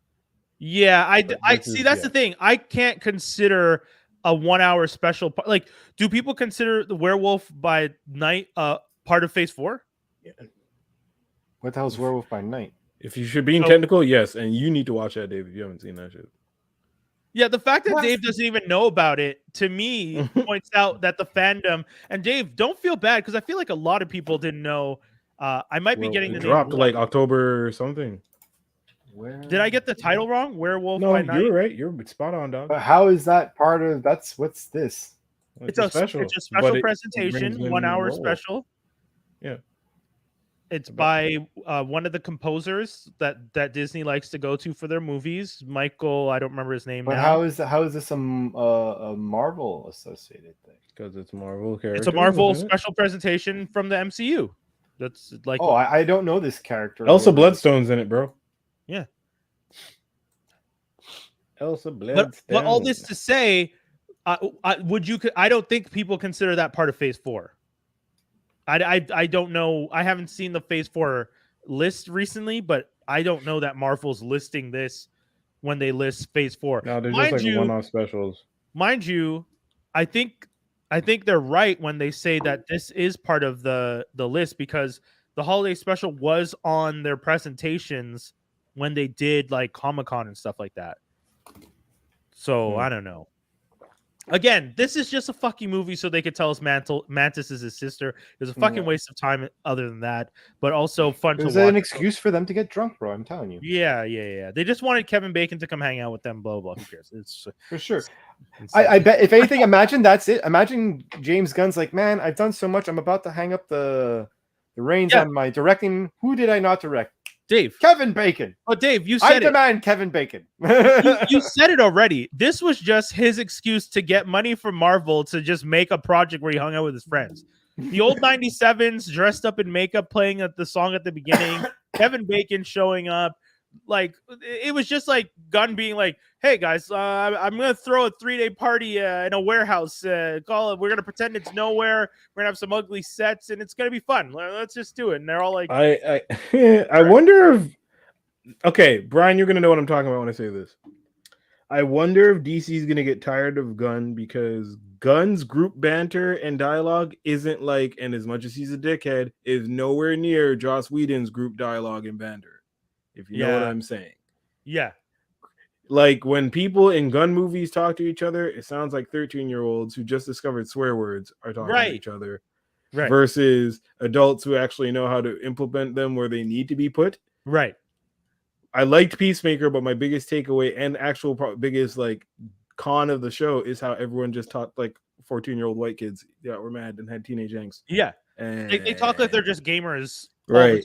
Yeah, I see. That's the thing. I can't consider a 1 hour special. Like, do people consider the Werewolf by Night part of Phase 4? Yeah. What the hell's Werewolf by Night? If you should be technical, yes, and you need to watch that, Dave. If you haven't seen that shit. Yeah, the fact that Dave doesn't even know about it, to me, points out that the fandom, and Dave, don't feel bad, because I feel like a lot of people didn't know. I might be getting the dropped name like October or something. Did I get the title wrong? Werewolf by Night? No, you're right. You're spot on, dog. But how is that part of what's this? It's a special presentation, 1 hour special. Yeah. It's by one of the composers that Disney likes to go to for their movies. Michael, I don't remember his name. But now. how is this a Marvel associated thing? Because it's Marvel character. It's a Marvel special presentation from the MCU. That's like I don't know this character. Elsa Bloodstone's in it, bro. Yeah. Elsa Bloodstone. But all this to say, I don't think people consider that part of Phase 4. I don't know. I haven't seen the Phase 4 list recently, but I don't know that Marvel's listing this when they list Phase 4. No, they're just like one-off specials. Mind you, I think they're right when they say that this is part of the list, because the holiday special was on their presentations when they did like Comic-Con and stuff like that. So I don't know. Again, this is just a fucking movie so they could tell us Mantis is his sister. It was a fucking waste of time other than that, but also fun to watch. There's an excuse for them to get drunk, bro. I'm telling you. Yeah. They just wanted Kevin Bacon to come hang out with them, blah, blah. Who cares? It's for sure. I bet, if anything, imagine that's it. Imagine James Gunn's like, man, I've done so much. I'm about to hang up the reins on my directing. Who did I not direct? Dave. Kevin Bacon. Oh, Dave, you said I demand Kevin Bacon. you said it already. This was just his excuse to get money from Marvel to just make a project where he hung out with his friends. The old 97s dressed up in makeup playing the song at the beginning. Kevin Bacon showing up. Like, it was just like Gunn being like, hey guys, I'm gonna throw a 3-day party in a warehouse. We're gonna pretend it's nowhere. We're gonna have some ugly sets and it's gonna be fun. Let's just do it. And they're all like, I wonder if, okay, Brian, you're gonna know what I'm talking about when I say this. I wonder if DC is gonna get tired of Gunn, because Gunn's group banter and dialogue isn't like, and as much as he's a dickhead, is nowhere near Joss Whedon's group dialogue and banter. If you know what I'm saying. Yeah. Like when people in Gunn movies talk to each other, it sounds like 13-year-olds who just discovered swear words are talking to each other. Right. Versus adults who actually know how to implement them where they need to be put. Right. I liked Peacemaker, but my biggest takeaway and actual biggest like con of the show is how everyone just talked like 14-year-old white kids were mad and had teenage angst. Yeah. And they talk like they're just gamers all the time.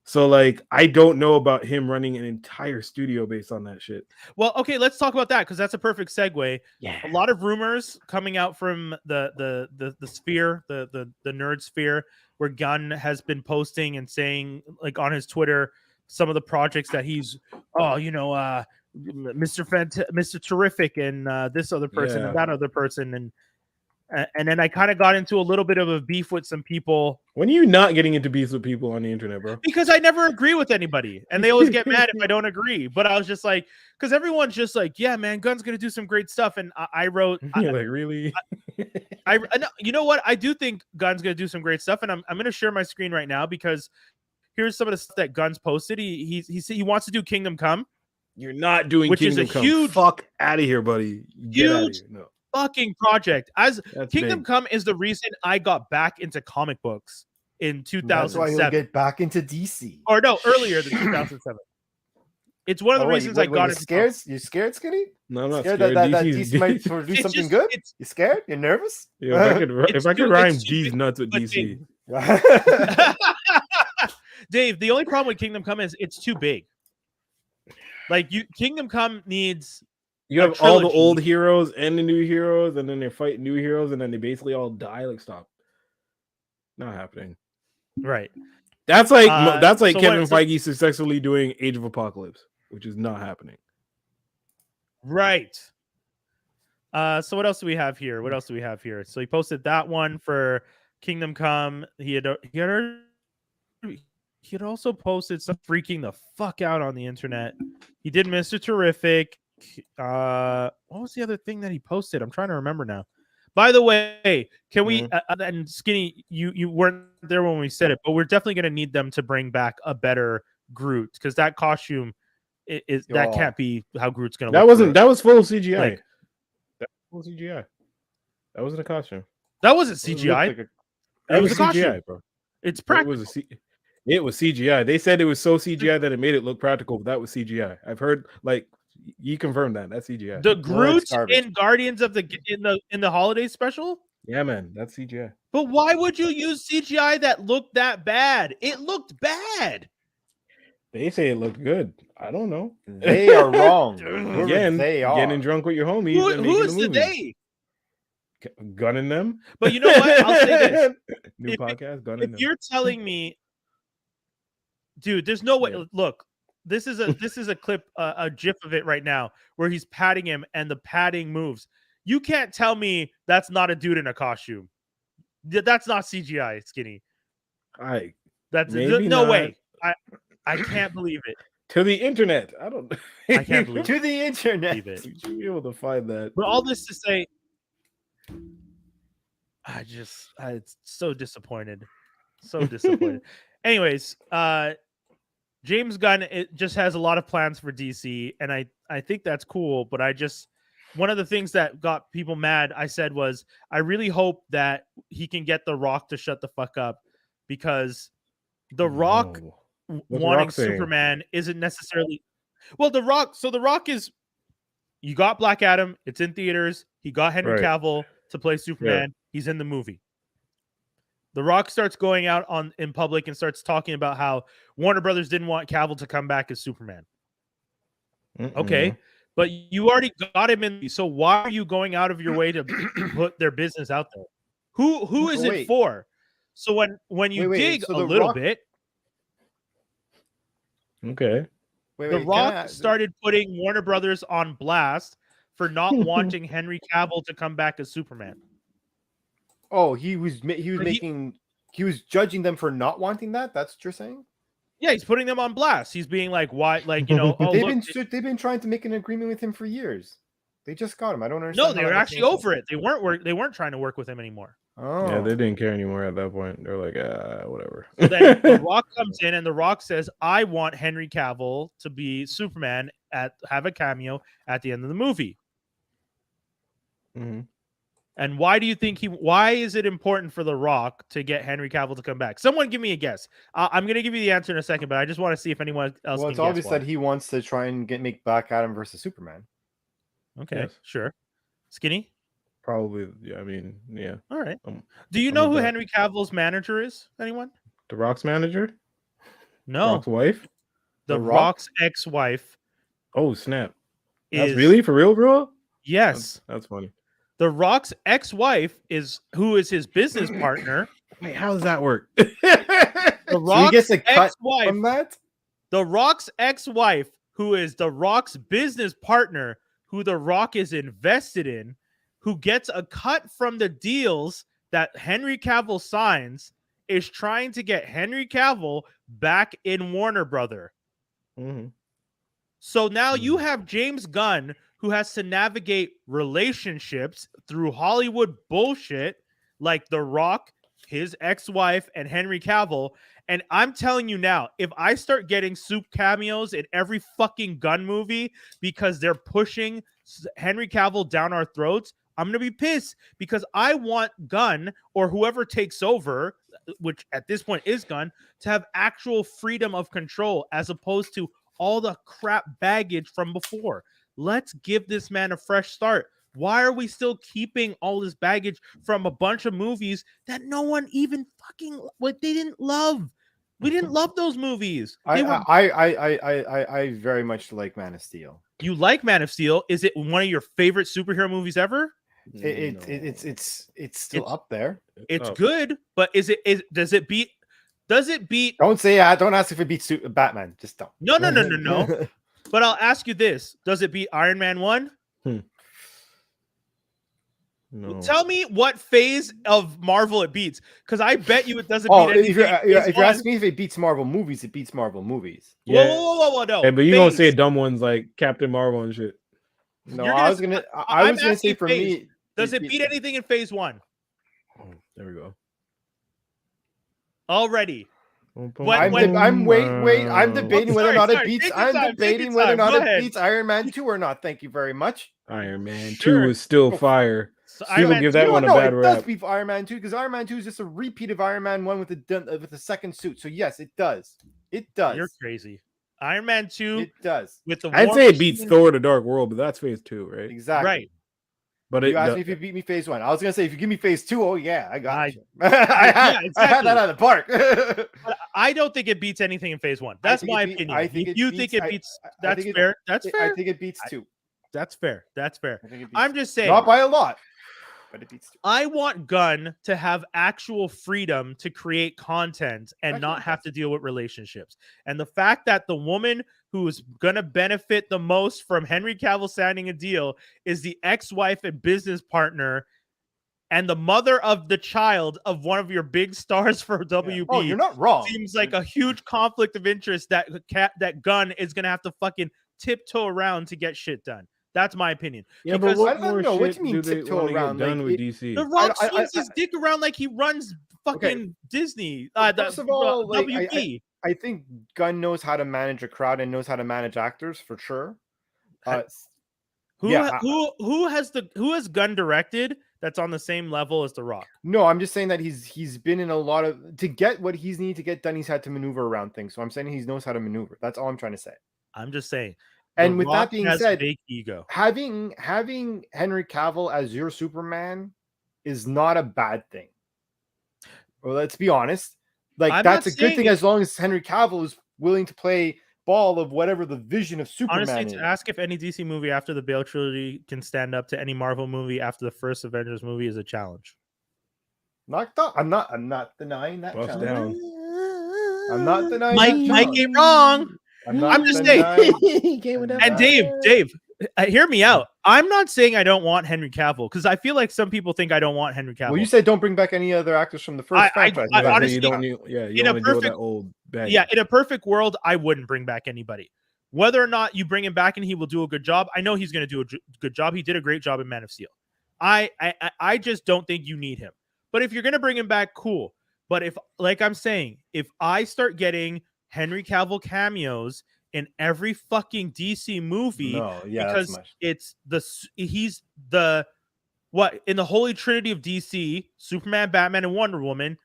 So, like, I don't know about him running an entire studio based on that shit. Well, okay, let's talk about that, because that's a perfect segue. Yeah. A lot of rumors coming out from the sphere, the nerd sphere, where Gunn has been posting and saying, like, on his Twitter, some of the projects that he's, Mr. Terrific and this other person and that other person, and then I kind of got into a little bit of a beef with some people. When are you not getting into beefs with people on the internet, bro? Because I never agree with anybody, and they always get mad if I don't agree. But I was just like, because everyone's just like, yeah, man, Gunn's gonna do some great stuff, and I wrote, you're like, really? I you know what? I do think Gunn's gonna do some great stuff, and I'm gonna share my screen right now, because here's some of the stuff that Gunn's posted. He wants to do Kingdom Come. You're not doing which Kingdom is a Come. huge Fuck out of here, buddy. Get out of here. No. Fucking project. As That's Kingdom big. Come is the reason I got back into comic books in 2007. That's why you'll get back into DC. Or no, earlier than 2007. It's one of the reasons I got into scared. You scared, Skinny? No, I'm not scared. scared. That DC might do something good. You scared? You're nervous? Yeah, if I could rhyme G's nuts with DC. Dave, the only problem with Kingdom Come is it's too big. Like Kingdom Come needs You have all the old heroes and the new heroes, and then they fight new heroes, and then they basically all die. Like, stop. Not happening. Right. That's like Kevin Feige successfully doing Age of Apocalypse, which is not happening. Right. So what else do we have here? So he posted that one for Kingdom Come. He had also posted some freaking the fuck out on the internet. He did Mr. Terrific. What was the other thing that he posted? I'm trying to remember now. By the way, can we and Skinny, you weren't there when we said it, but we're definitely going to need them to bring back a better Groot, because that costume that can't be how Groot's going to look. That was full CGI. That was full CGI. That wasn't a costume. That wasn't CGI. That was a CGI, bro. It's practical. It was CGI. They said it was so CGI that it made it look practical, but that was CGI. I've heard, like, you confirmed that. That's CGI. The Groot in Guardians of in the holiday special? Yeah, man, that's CGI. But why would you use CGI that looked that bad? It looked bad. They say it looked good. I don't know. They are wrong. Again, they are getting drunk with your homies. Who is the they? Gunning them. But you know what? I'll say this. New podcast. Gunning them. If you're telling me, dude, there's no way. Look, this is a clip, a GIF of it right now where he's patting him and the padding moves. You can't tell me that's not a dude in a costume. That's not CGI, Skinny. That's no way. I can't believe it. To the internet. I can't believe to the internet. You should be able to find that. But all this to say, it's so disappointed. So disappointed. Anyways, James Gunn just has a lot of plans for DC, and I think that's cool, but one of the things that got people mad, I said, was I really hope that he can get The Rock to shut the fuck up, because The Rock wanting Superman isn't necessarily The Rock is, you got Black Adam, it's in theaters, he got Henry Cavill to play Superman, he's in the movie. The Rock starts going out in public and starts talking about how Warner Brothers didn't want Cavill to come back as Superman. Okay, but you already got him in, so why are you going out of your way to put their business out there? Who is it for? So when you dig a little bit, okay, The Rock started putting Warner Brothers on blast for not wanting Henry Cavill to come back as Superman. Oh, he was judging them for not wanting that. That's what you're saying? Yeah, he's putting them on blast. He's being like, why? Like, they've been trying to make an agreement with him for years. They just got him. I don't understand. No, they were actually over it. They weren't trying to work with him anymore. Oh, yeah, they didn't care anymore at that point. They're like, whatever. So then The Rock comes in, and The Rock says, "I want Henry Cavill to be Superman have a cameo at the end of the movie." Mm-hmm. And why do you think why is it important for The Rock to get Henry Cavill to come back? Someone give me a guess. I'm going to give you the answer in a second, but I just want to see if anyone else Well, it's obvious that he wants to try and make Black Adam versus Superman. Okay, sure. Skinny? Probably, yeah, I mean, yeah. All right. Do you know who Henry Cavill's manager is? Anyone? The Rock's manager? No. Rock's wife? The Rock's ex-wife. Oh, snap. That's really? For real, bro? Yes. That's funny. The Rock's ex-wife who is his business partner. Wait, how does that work? The Rock's ex-wife from that? The Rock's ex-wife, who is The Rock's business partner, who The Rock is invested in, who gets a cut from the deals that Henry Cavill signs, is trying to get Henry Cavill back in Warner Brother. Mm-hmm. So now you have James Gunn, who has to navigate relationships through Hollywood bullshit like The Rock, his ex-wife, and Henry Cavill. And I'm telling you now, if I start getting soup cameos in every fucking Gunn movie because they're pushing Henry Cavill down our throats, I'm going to be pissed, because I want Gunn, or whoever takes over, which at this point is Gunn, to have actual freedom of control as opposed to all the crap baggage from before. Let's give this man a fresh start. Why are we still keeping all this baggage from a bunch of movies that no one even fucking, they didn't love? We didn't love those movies. I very much like Man of Steel. You like Man of Steel? Is it one of your favorite superhero movies ever? It's still up there. It's good, but does it beat? Don't say don't ask if it beats Batman. Just don't. No. But I'll ask you this: does it beat Iron Man 1? No. Tell me what phase of Marvel it beats, because I bet you it doesn't beat anything. If you're asking me if it beats Marvel movies, it beats Marvel movies. Yeah. Whoa, no. Hey, but you don't say dumb ones like Captain Marvel and shit. No, I was gonna say for me, does it beat anything in phase 1? Oh, there we go. Already. I'm debating whether or not it beats. I'm debating whether or not it beats Iron Man 2 or not. Thank you very much. Iron Man 2 is still fire. So People give that one a bad rap. It does beat Iron Man 2 because Iron Man 2 is just a repeat of Iron Man 1 with the second suit. So yes, it does. It does. You're crazy. Iron Man 2. It does. With the I'd say it beats Thor: The Dark World, but that's phase 2, right? Exactly. Right. But you asked me if you beat me phase 1. I was gonna say if you give me phase 2, oh yeah, I got you. Exactly. I had that out of the park. But I don't think it beats anything in phase 1. That's my opinion. If you think it beats, that's fair. That's fair. I think it beats 2. That's fair. That's fair. I'm just saying, not by a lot, but it beats 2. I want Gunn to have actual freedom to create content and not have to deal with relationships. And the fact that the woman who's going to benefit the most from Henry Cavill signing a deal is the ex-wife and business partner and the mother of the child of one of your big stars for WB. Yeah. Oh, you're not wrong. Seems like a huge conflict of interest that Gunn is going to have to fucking tiptoe around to get shit done. That's my opinion. Yeah, because but what I don't know what you mean tiptoe around done with DC? The Rock swings his dick around like he runs fucking Disney. First of all, WB. I think Gunn knows how to manage a crowd and knows how to manage actors for sure. Who has Gunn directed that's on the same level as The Rock? No, I'm just saying that he's been in a lot of to get what he's needed to get done. He's had to maneuver around things. So I'm saying he knows how to maneuver. That's all I'm trying to say. I'm just saying. And with that being said, big ego. having Henry Cavill as your Superman is not a bad thing. Well, let's be honest. Like that's a good thing as long as Henry Cavill is willing to play ball of whatever the vision of Superman is. Honestly, to ask if any DC movie after the Bale trilogy can stand up to any Marvel movie after the first Avengers movie is a challenge. I'm not denying that Bust challenge. down. I'm not denying Mike ain't wrong. I'm just saying. And Dave, hear me out. I'm not saying I don't want Henry Cavill because I feel like some people think I don't want Henry Cavill. Well, you said don't bring back any other actors from the first franchise. I honestly, you don't need, you want to deal with that old bag. Yeah, in a perfect world, I wouldn't bring back anybody. Whether or not you bring him back and he will do a good job, I know he's going to do a good job. He did a great job in Man of Steel. I just don't think you need him. But if you're going to bring him back, cool. But if, like I'm saying, if I start getting Henry Cavill cameos in every fucking DC movie, because he's the what in the holy trinity of DC, Superman, Batman, and Wonder Woman,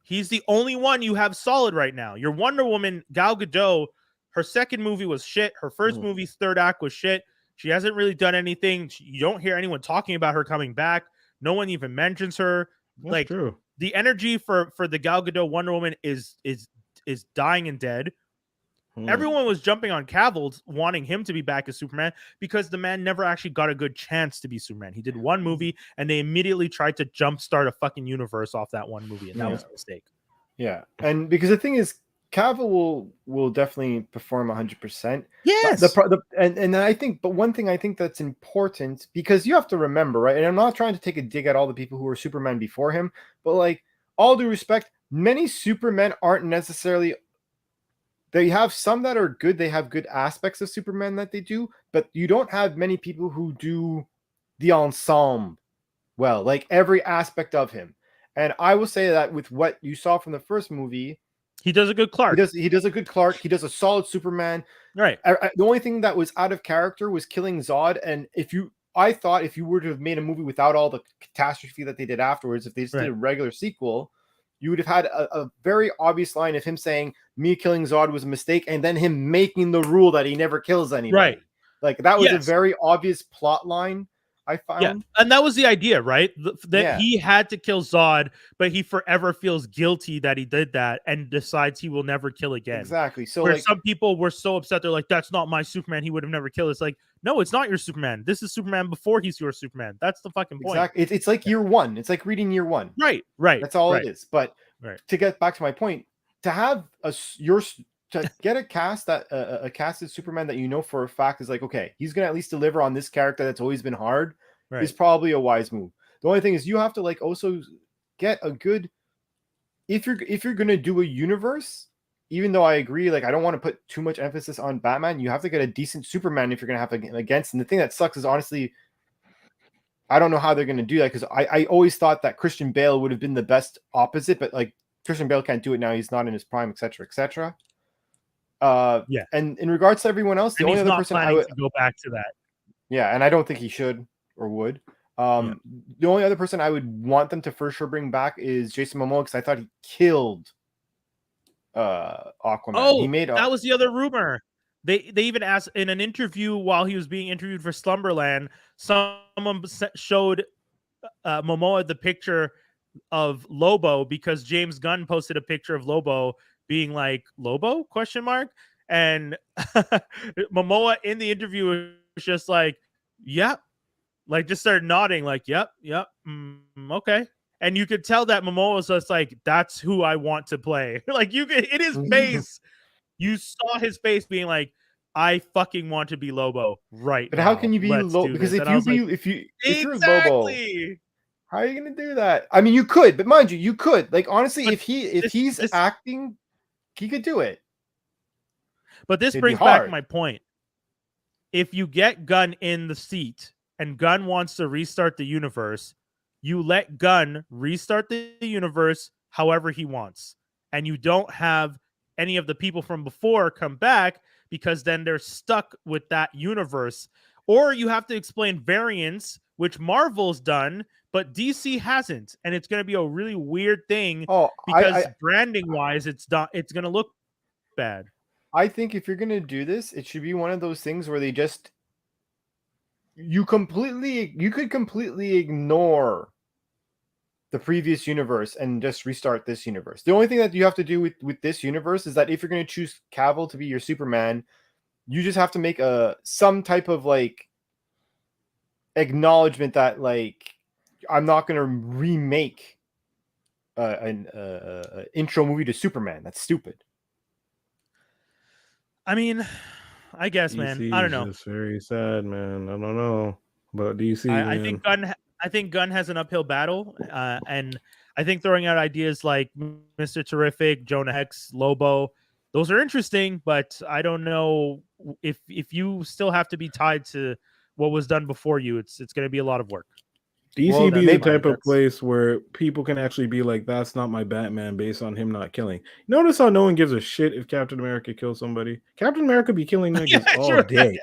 he's the only one you have solid right now. Your Wonder Woman, Gal Gadot, her second movie was shit. Her first movie's third act was shit. She hasn't really done anything. You don't hear anyone talking about her coming back. No one even mentions her. That's true. The energy for the Gal Gadot Wonder Woman is dying and dead. Everyone was jumping on Cavill, wanting him to be back as Superman because the man never actually got a good chance to be Superman. He did one movie, and they immediately tried to jumpstart a fucking universe off that one movie, and that was a mistake. Yeah, and because the thing is, Cavill will definitely perform 100%. Yes, and I think, but one thing I think that's important because you have to remember, right? And I'm not trying to take a dig at all the people who were Superman before him, but like all due respect, many Supermen aren't necessarily. They have some that are good. They have good aspects of Superman that they do, but you don't have many people who do the ensemble well, like every aspect of him. And I will say that with what you saw from the first movie, he does a good Clark. He does a good Clark. He does a solid Superman. Right. The only thing that was out of character was killing Zod. And I thought if you were to have made a movie without all the catastrophe that they did afterwards, if they just did a regular sequel, you would have had a very obvious line of him saying me killing Zod was a mistake, and then him making the rule that he never kills anybody. Right. Like that was a very obvious plot line. I found. Yeah, and that was the idea, right? That he had to kill Zod, but he forever feels guilty that he did that and decides he will never kill again. Exactly. So where like some people were so upset, they're like, "That's not my Superman. He would have never killed." It's like, no, it's not your Superman. This is Superman before he's your Superman. That's the fucking point. Exactly. It's like year one. It's like reading year one. Right. That's all it is. But to get back to my point, to have to get a cast that a casted Superman that you know for a fact is like, okay, he's gonna at least deliver on this character that's always been hard. Is probably a wise move. The only thing is you have to like also get a good if you're gonna do a universe, even though I agree, like I don't want to put too much emphasis on Batman, you have to get a decent Superman if you're gonna have against. And the thing that sucks is honestly, I don't know how they're gonna do that because I always thought that Christian Bale would have been the best opposite, but like Christian Bale can't do it now, he's not in his prime, etc. etc. Yeah. And in regards to everyone else, the only other person I would go back to that. Yeah, and I don't think he should or would. The only other person I would want them to for sure bring back is Jason Momoa because I thought he killed Aquaman. Oh, that was the other rumor. They even asked in an interview while he was being interviewed for Slumberland, someone showed Momoa the picture of Lobo because James Gunn posted a picture of Lobo being like, Lobo ? And Momoa in the interview was just like, yep. Like just started nodding like, yep, okay. And you could tell that Momoa was just like, that's who I want to play. Like you could, in his face, you saw his face being like, I fucking want to be Lobo right But now. how can you be Lobo? Because if you're Lobo, how are you gonna do that? I mean, you could, but mind you could. Like honestly, but if he's acting, he could do it. But this brings back my point. If you get Gunn in the seat and Gunn wants to restart the universe, you let Gunn restart the universe however he wants. And you don't have any of the people from before come back because then they're stuck with that universe. Or you have to explain variants, which Marvel's done, but DC hasn't. And it's going to be a really weird thing because branding-wise, it's going to look bad. I think if you're going to do this, it should be one of those things where they just you could completely ignore the previous universe and just restart this universe. The only thing that you have to do with this universe is that if you're going to choose Cavill to be your Superman, you just have to make some type of like acknowledgement that like I'm not going to remake an intro movie to Superman. That's stupid. I mean, I guess, man. I don't know. It's very sad, man. I don't know about DC. I think Gunn has an uphill battle, and I think throwing out ideas like Mr. Terrific, Jonah Hex, Lobo, those are interesting. But I don't know if you still have to be tied to what was done before you. It's going to be a lot of work. DC be the type of place where people can actually be like, that's not my Batman based on him not killing. Notice how no one gives a shit if Captain America kills somebody. Captain America be killing niggas all day.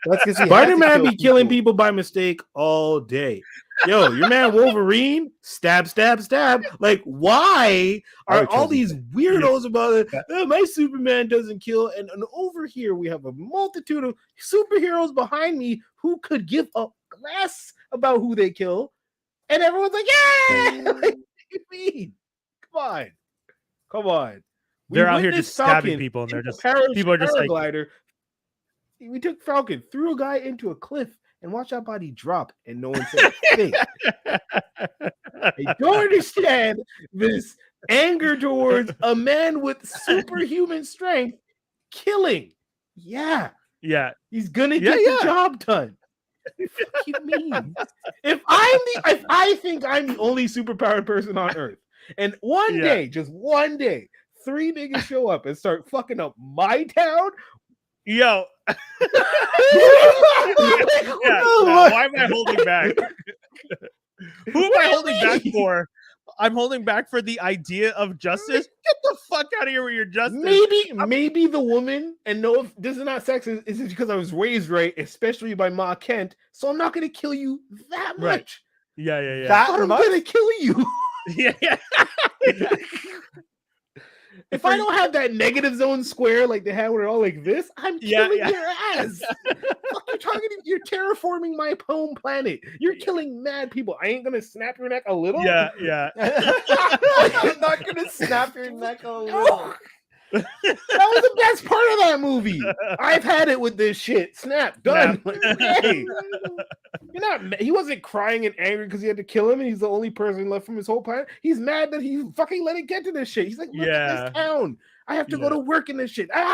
That's because Spider-Man be killing people by mistake all day. Yo, your man Wolverine, stab. Like, why are all these weirdos about it? Oh, my Superman doesn't kill. And over here, we have a multitude of superheroes behind me who could give a less about who they kill, and everyone's like, yeah, like, come on. They're out here just stabbing people, and they're just people are just like, we took Falcon, threw a guy into a cliff, and watch that body drop, and no one said a thing. I don't understand this anger towards a man with superhuman strength killing. Yeah, he's gonna get the job done. What do you mean? If I think I'm the only superpowered person on Earth, and one day, just one day, 3 niggas show up and start fucking up my town, yo. Why am I holding back? Who am I holding back for? I'm holding back for the idea of justice. Get the fuck out of here with your justice. Maybe the woman, and no, if this is not sexist, it's because I was raised right, especially by Ma Kent. So I'm not gonna kill you that much. Right. Yeah. I'm gonna kill you. Yeah. If I don't have that negative zone square like they had where they're all like this, I'm killing your ass. Fuck, you're terraforming my home planet. You're killing mad people. I ain't gonna snap your neck a little. Yeah. I'm not gonna snap your neck a little. That was the best part of that movie. I've had it with this shit. Snap, done. Like, hey, you're not. He wasn't crying and angry because he had to kill him, and he's the only person left from his whole planet. He's mad that he fucking let it get to this shit. He's like, look at this town. I have to go to work in this shit. Come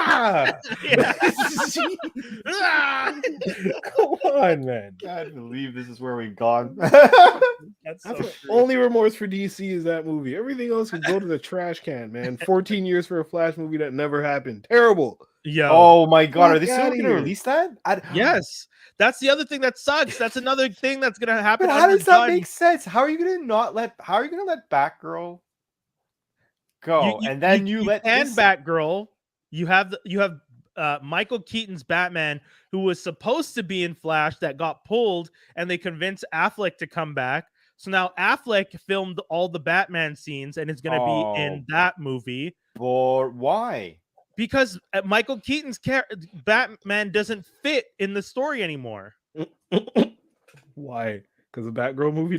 on, man. I can't believe this is where we've gone. That's the only remorse for DC is that movie. Everything else can go to the trash can, man. 14 years for a Flash movie that never happened. Terrible. Yo. Oh my god, are they still going to release that? Yes. That's the other thing that sucks. That's another thing that's going to happen. But how does that make sense? How are you going to let Batgirl go? And then you let Batgirl. You have Michael Keaton's Batman, who was supposed to be in Flash, that got pulled, and they convinced Affleck to come back. So now Affleck filmed all the Batman scenes and is going to be in that movie. Or why? Because Michael Keaton's Batman doesn't fit in the story anymore. Why? Because the Batgirl movie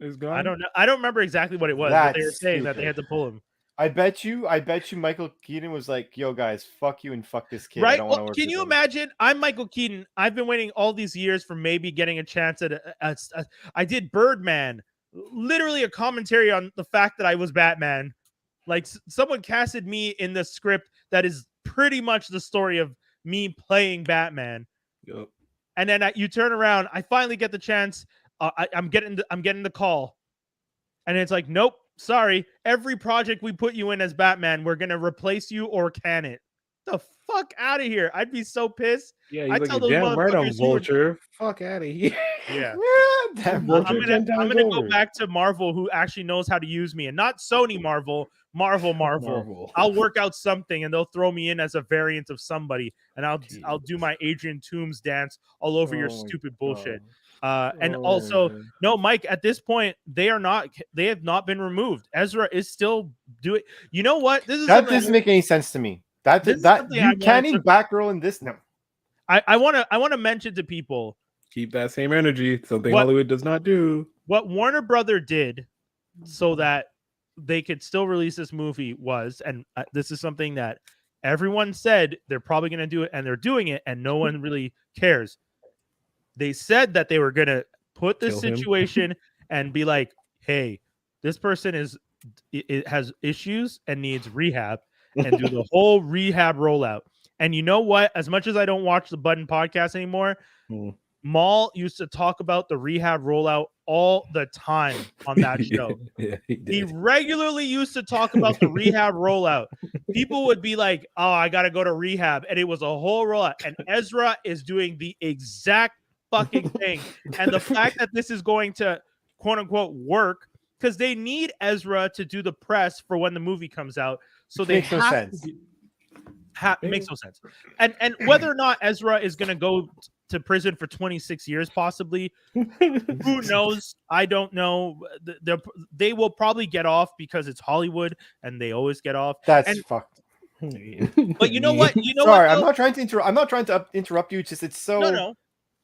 is gone. I don't know. I don't remember exactly what it was. But they were saying that they had to pull him. I bet you Michael Keaton was like, yo guys, fuck you and fuck this kid. Right? I don't wanna work can with you him. imagine? I'm Michael Keaton. I've been waiting all these years for maybe getting a chance at I did Birdman, literally a commentary on the fact that I was Batman. Like someone casted me in the script that is pretty much the story of me playing Batman. Yep. And then you turn around, I finally get the chance. I'm getting the call. And it's like, nope, sorry. Every project we put you in as Batman, we're going to replace you or can it. The fuck out of here. I'd be so pissed. Yeah, he's like, damn right on Vulture. Fuck out of here. Yeah. Damn, I'm gonna go back to Marvel, who actually knows how to use me, and not Sony Marvel. I'll work out something, and they'll throw me in as a variant of somebody, and I'll do my Adrian Toomes dance all over your stupid bullshit. And also, no, Mike. At this point, they have not been removed. Ezra is still doing. You know what? That doesn't make any sense to me. That you can't even Batgirl in this. No, I want to mention to people. Keep that same energy. Something Hollywood does not do. What Warner Brother did so that they could still release this movie was, and this is something that everyone said they're probably going to do it, and they're doing it, and no one really cares. They said that they were going to put this situation and be like, hey, this person has issues and needs rehab, and do the whole rehab rollout. And you know what? As much as I don't watch the Button podcast anymore, Maul used to talk about the rehab rollout all the time on that show. He regularly used to talk about the rehab rollout. People would be like, oh, I got to go to rehab. And it was a whole rollout. And Ezra is doing the exact fucking thing. And the fact that this is going to, quote unquote, work, because they need Ezra to do the press for when the movie comes out. So they makes no sense. Makes no sense. And whether or not Ezra is going to go to prison for 26 years, possibly, who knows? I don't know. They will probably get off because it's Hollywood and they always get off. That's fucked. But you know what? Sorry, I'm not trying to interrupt. I'm not trying to interrupt you. It's so. No.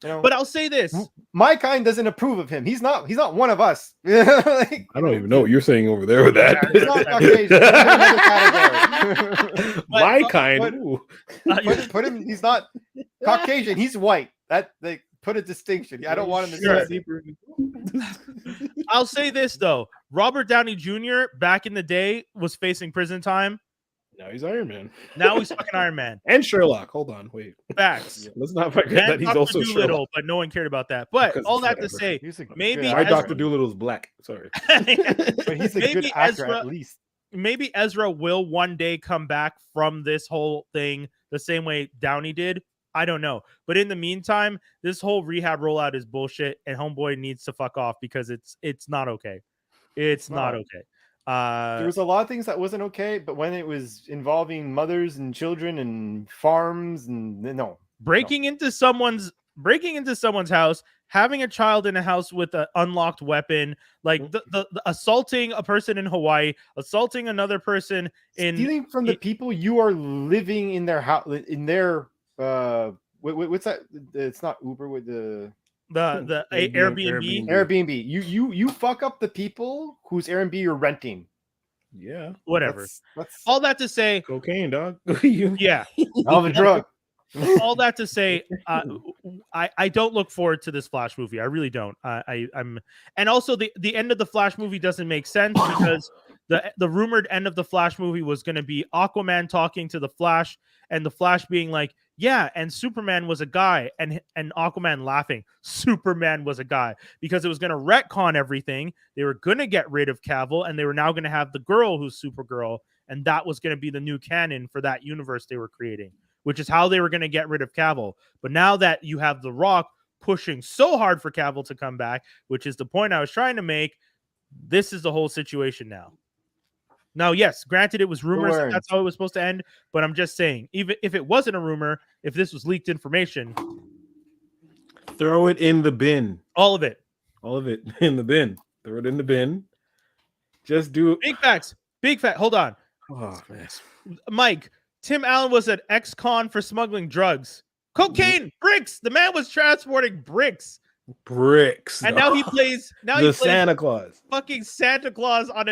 You know, but I'll say this: my kind doesn't approve of him. He's not one of us. I don't even know what you're saying over there with that. He's not Caucasian. My kind. Put him. He's not Caucasian. He's white. That they put a distinction. I don't want him to say deeper. I'll say this though: Robert Downey Jr. back in the day was facing prison time. Now he's Iron Man. Now he's fucking Iron Man. And Sherlock. Hold on, wait. Facts. Yeah, let's not forget that he's also Sherlock. But no one cared about that. But all that to say, maybe my Dr. Doolittle's black. Sorry. But he's a good actor at least. Maybe Ezra will one day come back from this whole thing the same way Downey did. I don't know. But in the meantime, this whole rehab rollout is bullshit, and Homeboy needs to fuck off because it's not okay. It's not okay. There was a lot of things that wasn't okay, but when it was involving mothers and children and farms and breaking into someone's breaking into someone's house, having a child in a house with an unlocked weapon, like the assaulting a person in Hawaii, assaulting another person stealing from the people you are living in their house, in their what's that? It's not Uber with the Airbnb. Airbnb. You fuck up the people whose Airbnb you're renting. Yeah, whatever. That's all that to say, cocaine, dog. Yeah, all the drug. all that to say, I don't look forward to this Flash movie. I really don't. I'm, and also the end of the Flash movie doesn't make sense because the rumored end of the Flash movie was going to be Aquaman talking to the Flash and the Flash being like, yeah, and Superman was a guy, and Aquaman laughing, Superman was a guy, because it was going to retcon everything. They were going to get rid of Cavill, and they were now going to have the girl who's Supergirl, and that was going to be the new canon for that universe they were creating, which is how they were going to get rid of Cavill. But now that you have The Rock pushing so hard for Cavill to come back, which is the point I was trying to make, this is the whole situation now. Now, yes, granted, it was rumors that that's how it was supposed to end, but I'm just saying, even if it wasn't a rumor, if this was leaked information, throw it in the bin. All of it in the bin. Throw it in the bin. Just do it. Big facts. Big fact. Hold on. Oh, man. Mike, Tim Allen was at ex-con for smuggling drugs. Cocaine, bricks. The man was transporting bricks. And now he plays Santa Claus, fucking Santa Claus on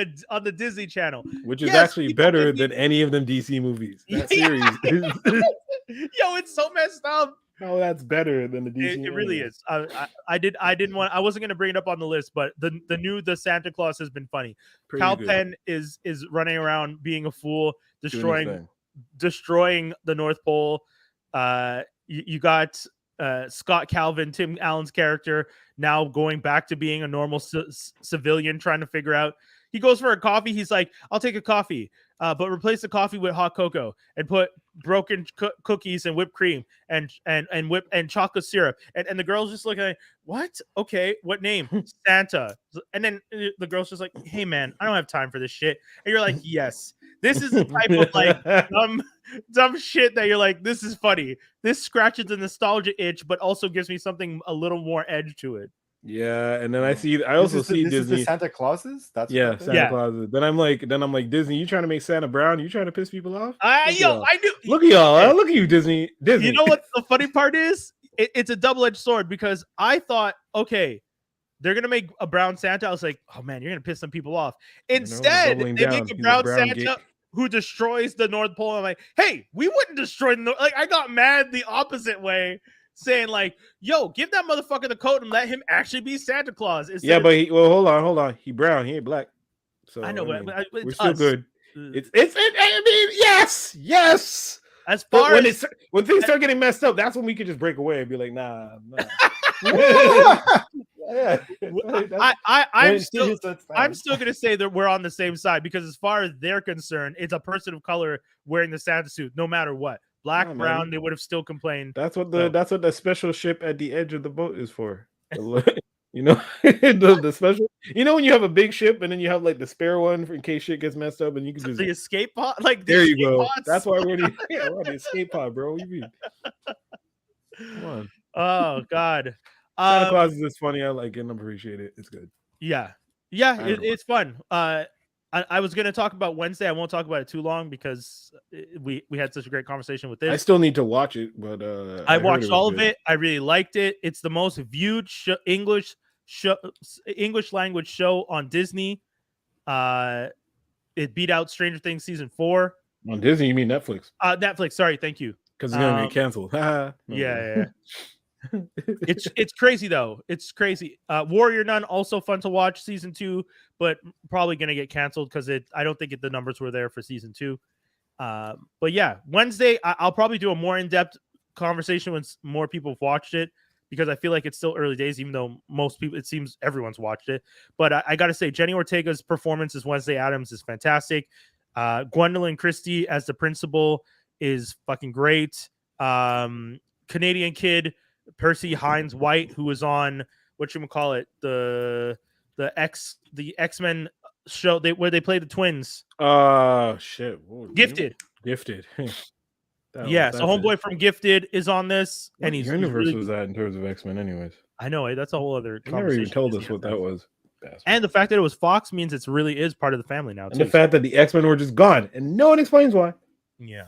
the Disney Channel, which is actually better than any of them DC movies. That series, yo, it's so messed up. Oh, that's better than the DC. It really is. I wasn't gonna bring it up on the list, but the Santa Claus has been funny. Cal Penn is running around being a fool, destroying the North Pole. You got Scott Calvin, Tim Allen's character, now going back to being a normal civilian, trying to figure out. He goes for a coffee. He's like, I'll take a coffee, but replace the coffee with hot cocoa and put broken cookies and whipped cream and chocolate syrup. And the girl's just looking like, what? Okay, what name? Santa. And then the girl's just like, hey, man, I don't have time for this shit. And you're like, yes, this is the type of like dumb shit that you're like, this is funny. This scratches the nostalgia itch, but also gives me something a little more edge to it. Yeah, and then I also see Disney. Is the Santa Clauses? Santa Clauses. Then I'm like, Disney, you trying to make Santa brown? You trying to piss people off? I knew. Look at y'all. Look at you, Disney. You know what the funny part is? It's a double-edged sword, because I thought, okay, they're gonna make a brown Santa. I was like, oh man, you're gonna piss some people off. Instead, they make a brown Santa who destroys the North Pole. I'm like, hey, we wouldn't destroy the North. Like, I got mad the opposite way, saying like, yo, give that motherfucker the coat and let him actually be Santa Claus. Yeah, but hold on. He brown, he ain't black. So I know, but we're still good. Yes. As far as when things start getting messed up, that's when we could just break away and be like, nah. Yeah. I'm still gonna say that we're on the same side, because as far as they're concerned, it's a person of color wearing the Santa suit, no matter what. Black, brown, they would have still complained. That's what the special ship at the edge of the boat is for. You know, the special. You know, when you have a big ship and then you have like the spare one in case shit gets messed up, and you can just the escape pod. Like there you go. Pods. That's why we're on the escape pod, bro. What you mean? Come on. Oh God. Santa Claus is just funny. I like it and appreciate it. It's good. Yeah. It's fun. I was going to talk about Wednesday. I won't talk about it too long because we had such a great conversation with this. I still need to watch it, but I watched all of it. I really liked it. It's the most viewed English language show on Disney. It beat out Stranger Things season 4. On Disney, you mean Netflix? Netflix. Sorry, thank you. Because it's gonna get canceled. Yeah. It's crazy though. It's crazy. Warrior Nun, also fun to watch, season 2, but probably gonna get canceled because I don't think the numbers were there for season 2. But yeah, Wednesday I'll probably do a more in-depth conversation when more people have watched it, because I feel like it's still early days, even though most people, it seems everyone's watched it. But I gotta say, Jenny Ortega's performance as Wednesday Addams is fantastic. Gwendolyn Christie as the principal is fucking great. Canadian kid Percy Hines White, who was on whatchamacallit, the X-Men show where they play the twins. Shit. Gifted. So homeboy from Gifted is on this, what and he's universe really was that in terms of X-Men, anyways? I know that's a whole other They conversation. never even told us what that was. And the fact that it was Fox means it really is part of the family now. And the fact that the X-Men were just gone, and no one explains why. Yeah.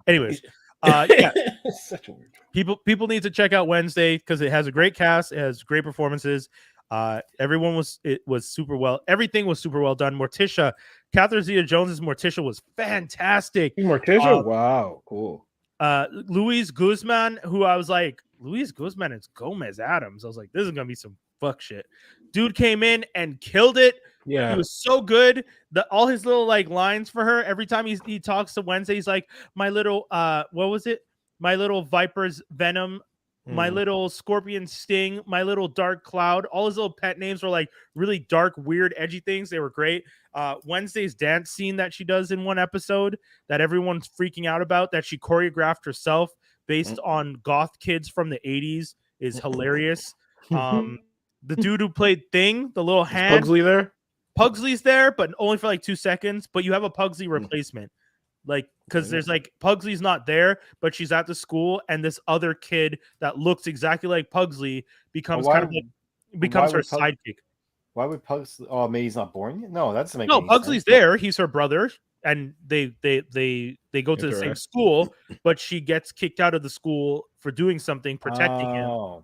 Anyways, yeah. Such a weird. People need to check out Wednesday because it has a great cast. It has great performances. Everything was super well done. Morticia, Catherine Zeta-Jones's Morticia was fantastic. Morticia, wow, cool. Luis Guzman, who I was like, Luis Guzman is Gomez Adams. I was like, this is gonna be some fuck shit. Dude came in and killed it. Yeah, he was so good. All his little like lines for her every time he talks to Wednesday, he's like, my little what was it? My little viper's venom, my little scorpion sting, my little dark cloud. All his little pet names were like really dark, weird, edgy things. They were great. Wednesday's dance scene that she does in one episode that everyone's freaking out about, that she choreographed herself based on goth kids from the 80s, is hilarious. The dude who played Thing, the little hand. Pugsley there? Pugsley's there, but only for like 2 seconds. But you have a Pugsley replacement. Like, because there's like Pugsley's not there, but she's at the school, and this other kid that looks exactly like Pugsley becomes her sidekick. Why would Pugsley? Oh, maybe he's not born yet. No, that's no. Pugsley's there. He's her brother, and they go to the same school, but she gets kicked out of the school for doing something, protecting him.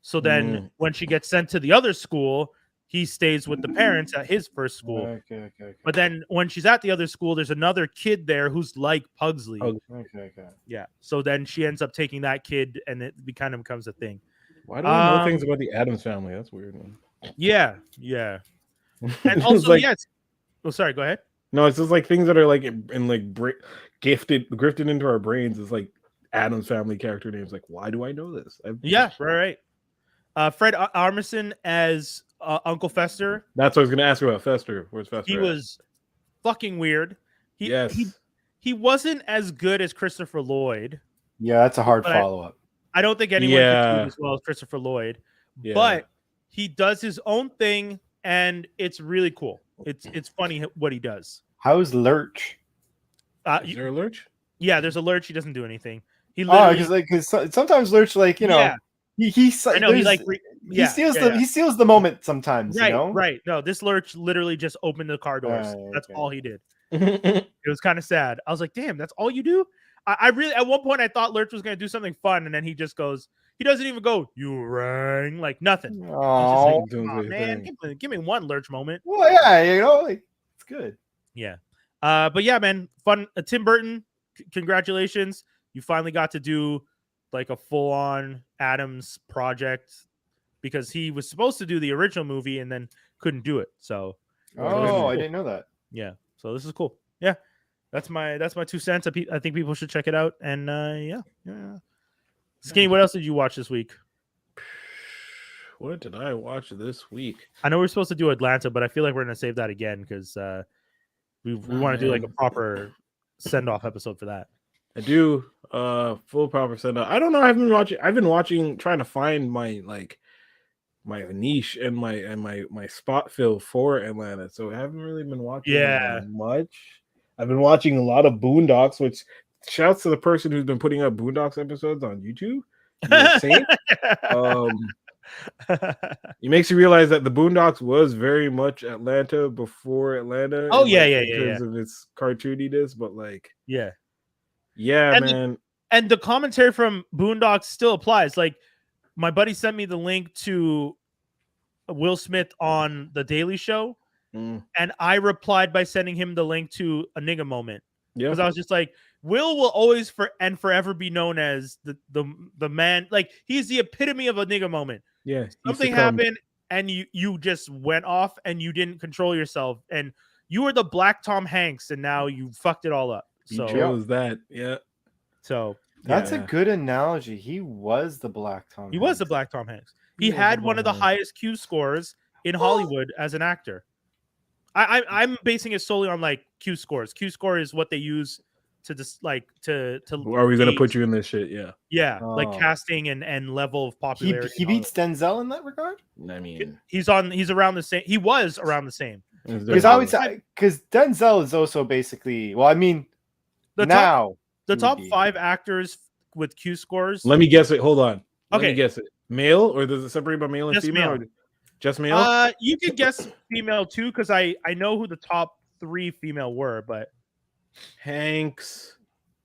So then, when she gets sent to the other school, he stays with the parents at his first school. Okay. But then when she's at the other school, there's another kid there who's like Pugsley. Okay. Yeah. So then she ends up taking that kid, and it kind of becomes a thing. Why do I know things about the Addams family? That's weird, man. Yeah. And also, like, yes. Oh, sorry. Go ahead. No, it's just like things that are like in like grifted into our brains. Is like Addams family character names. Like, why do I know this? Yeah. Right. Fred Armisen as Uncle Fester. That's what I was going to ask you about Fester. Where's Fester? He was fucking weird. He wasn't as good as Christopher Lloyd. Yeah, that's a hard follow-up. I don't think anyone could do as well as Christopher Lloyd. Yeah. But he does his own thing, and it's really cool. It's funny what he does. How's Lurch? Is there a Lurch? Yeah, there's a Lurch. He doesn't do anything. Because sometimes Lurch, like, you know. Yeah. He steals the moment sometimes. Right, you know? Right. No, this Lurch literally just opened the car doors. That's all he did. It was kind of sad. I was like, damn, that's all you do? I really, at one point, I thought Lurch was going to do something fun, and then he just goes, he doesn't even go, you rang, like nothing. Oh, like, man, give me one Lurch moment. Well, yeah, you know, like, it's good. Yeah. But yeah, man, fun. Tim Burton, congratulations. You finally got to do like a full-on Addams project, because he was supposed to do the original movie and then couldn't do it. So cool. I didn't know that. Yeah, so this is cool. Yeah, that's my 2 cents. I think people should check it out. And yeah. Skinny, what else did you watch this week? What did I watch this week? I know we're supposed to do Atlanta, but I feel like we're gonna save that again because we want to do like a proper send-off episode for that. I do full proper send off. I don't know. I've been watching, trying to find my niche and my spot fill for Atlanta. So I haven't really been watching much. I've been watching a lot of Boondocks, which shouts to the person who's been putting up Boondocks episodes on YouTube. It makes you realize that the Boondocks was very much Atlanta before Atlanta. Oh, because of its cartooniness, but like man. And the commentary from Boondocks still applies. Like, my buddy sent me the link to Will Smith on The Daily Show, and I replied by sending him the link to a nigga moment. Yeah, because I was just like, Will always forever be known as the man. Like, he's the epitome of a nigga moment. Yeah, something happened, and you just went off, and you didn't control yourself, and you were the Black Tom Hanks, and now you fucked it all up. So he chose that. Yeah. So that's a good analogy. He was the Black Tom. He was the Black Tom Hanks. He had one of the highest Q scores in Hollywood as an actor. I'm basing it solely on like Q scores. Q score is what they use to just like to. Are we gonna put you in this shit? Yeah. Yeah, like casting and level of popularity. He beats Denzel in that regard. I mean, he's around the same. He was around the same. Because Denzel is also basically. Well, I mean, now The top 5 actors with Q scores. Let me guess it. Hold on. Let Okay. me guess it. Male, or does it separate by male and Just female? male. Or just male? You could guess female too, because I know who the top 3 female were, but Hanks,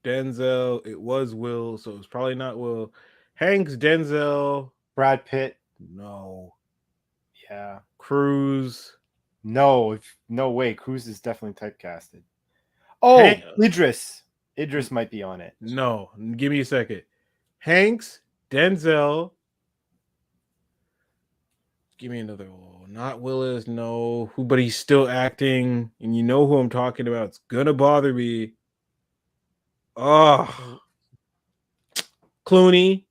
Denzel. It was Will, so it's probably not Will. Hanks, Denzel, Brad Pitt. no. Yeah. Cruz. No way. Cruz is definitely typecasted. Oh, Idris. Idris might be on it. No, give me a second. Hanks, Denzel. Give me another one. Not Willis, no. But he's still acting, and you know who I'm talking about. It's gonna bother me. Oh, Clooney.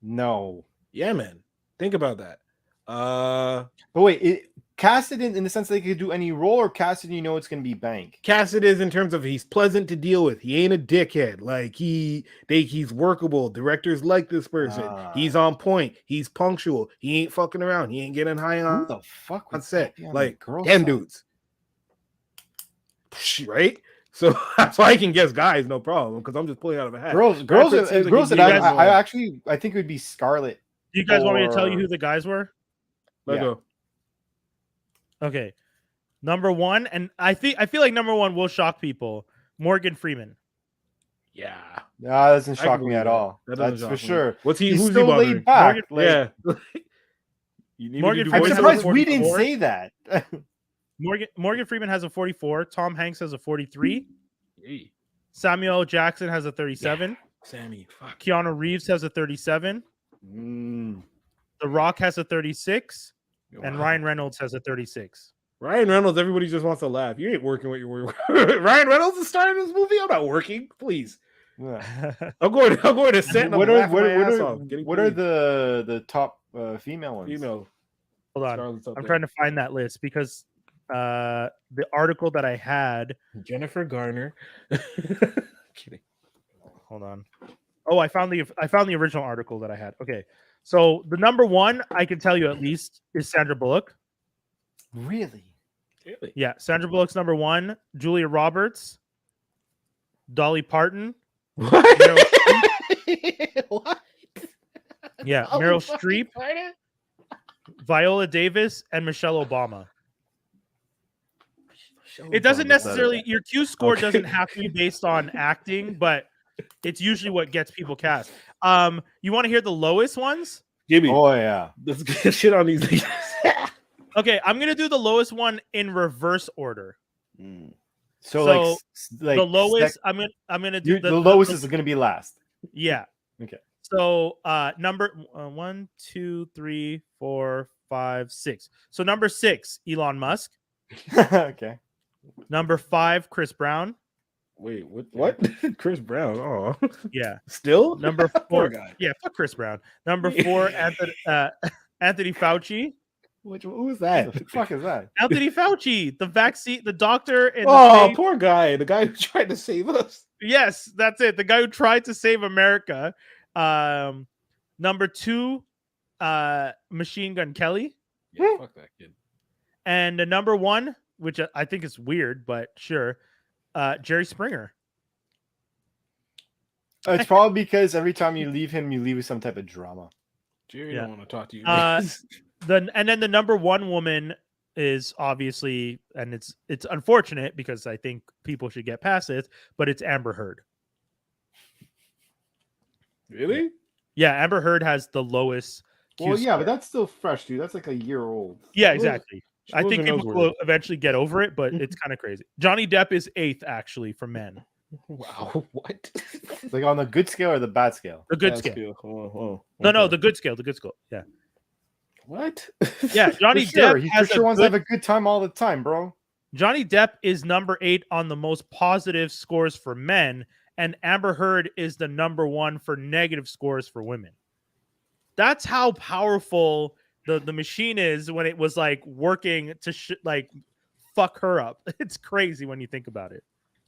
No. Yeah, man. Think about that. But wait, casted in the sense that they could do any role, or casted you know it's gonna be bank? Casted is in terms of he's pleasant to deal with. He ain't a dickhead. Like he's workable. Directors like this person. He's on point. He's punctual. He ain't fucking around. He ain't getting high on Who the fuck on would set. be on Like the girl them side? dudes. Right? So that's why I can guess guys, no problem, because I'm just pulling out of a hat. Girls. I think it would be Scarlett. Do you guys want me to tell you who the guys were? Let's go. Okay. Number 1, and I feel like number 1 will shock people. Morgan Freeman. Yeah. No, that doesn't shock me at all. That's for sure. What's he? He's Who's still he bothering? laid back. Morgan, Yeah. Morgan I'm Freeman surprised has a we didn't 44. say that. Morgan Freeman has a 44. Tom Hanks has a 43. Hey. Samuel L. Jackson has a 37. Yeah. Sammy. Fuck. Keanu Reeves has a 37. The Rock has a 36. And Ryan Reynolds has a 36. Ryan Reynolds, everybody just wants to laugh. You ain't working what you were. Ryan Reynolds is starring in this movie. I'm not working, please. Yeah. I'm going to set. What are the top female ones? Female. Hold on. I'm trying to find that list because the article that I had. Jennifer Garner. Kidding. Hold on. Oh, I found the original article that I had. Okay. So the number 1, I can tell you at least, is Sandra Bullock. Really? Yeah, Sandra Bullock's number 1. Julia Roberts, Dolly Parton. What? What? Yeah, Meryl Streep, Viola Davis, and Michelle Obama. It doesn't necessarily, your Q score doesn't have to be based on acting, but it's usually what gets people cast. You want to hear the lowest ones? Give me. Oh yeah. Let's get shit on these things. Okay, I'm gonna do the lowest one in reverse order. So like the lowest. I'm gonna do the lowest is gonna be last. Yeah. Okay. So number 1, 2, 3, 4, 5, 6. So number 6, Elon Musk. Okay. Number 5, Chris Brown. Wait, what? Chris Brown. Oh, yeah. Still number 4. guy. Yeah, fuck Chris Brown. Number 4, Anthony Fauci. Who is that? What the fuck is that? Anthony Fauci, the vaccine, the doctor. Poor guy. The guy who tried to save us. Yes, that's it. The guy who tried to save America. Number 2, Machine Gun Kelly. Yeah, fuck that kid. And number 1, which I think is weird, but sure, Jerry Springer. It's probably because every time you leave him, you leave with some type of drama. Jerry don't want to talk to you. And then the number 1 woman is obviously, and it's unfortunate because I think people should get past it, but it's Amber Heard. Really? Yeah, Amber Heard has the lowest. Well, yeah, but that's still fresh, dude. That's like a year old. Yeah, exactly. I think people will eventually get over it, but it's kind of crazy. Johnny Depp is 8th actually for men. Wow, what? Like on the good scale or the bad scale? The good scale. Oh, No, the good scale. The good scale. Yeah. What? Yeah, Johnny Depp He for sure wants to have a good time all the time, bro. Johnny Depp is number 8 on the most positive scores for men, and Amber Heard is the number 1 for negative scores for women. That's how powerful the machine is when it was like working to like fuck her up. It's crazy when you think about it.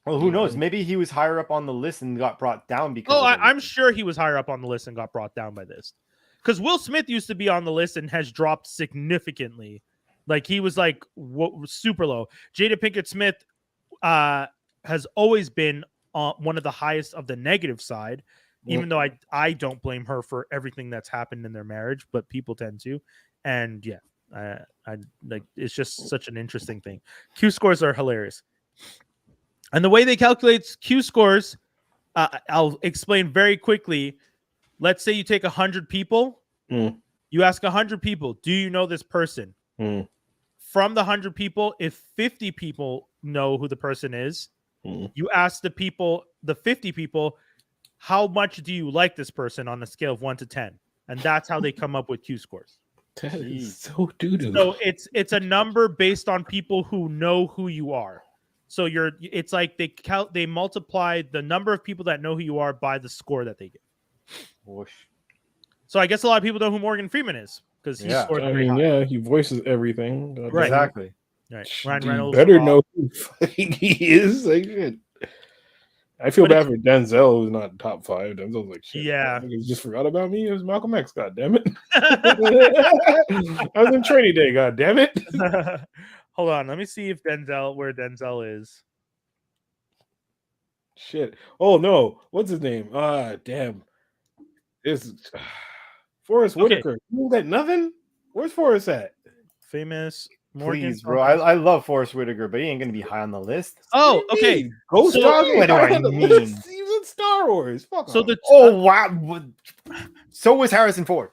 Well, who knows? Maybe he was higher up on the list and got brought down because. I'm sure he was higher up on the list and got brought down by this. Because Will Smith used to be on the list and has dropped significantly. Like he was like super low. Jada Pinkett Smith has always been one of the highest of the negative side, even though I don't blame her for everything that's happened in their marriage, but people tend to. And yeah, I like, it's just such an interesting thing. Q scores are hilarious. And the way they calculate Q scores, I'll explain very quickly. Let's say you take 100 people. You ask 100 people, do you know this person? From the 100 people, if 50 people know who the person is, you ask the 50 people, how much do you like this person on a scale of 1 to 10? And that's how they come up with Q scores. That is so doo-doo. So it's a number based on people who know who you are. So it's like they multiply the number of people that know who you are by the score that they get. Whoosh. So I guess a lot of people know who Morgan Freeman is because he scored very high. Yeah, he voices everything. Right. Exactly. Right. Ryan Reynolds better know who he is. Like, shit. I feel bad for Denzel, who's not top 5. Denzel's like, shit. Yeah. He just forgot about me. It was Malcolm X. God damn it. I was in training day. God damn it. Hold on. Let me see if where Denzel is. Shit. Oh no. What's his name? Damn. This Forrest Whitaker. You got nothing? Where's Forrest at? Famous. Please, bro. I love Forrest Whitaker, but he ain't gonna be high on the list. Oh, okay. Ghost Dog. What do I mean? He's in Star Wars. Fuck so off. Wow. So was Harrison Ford.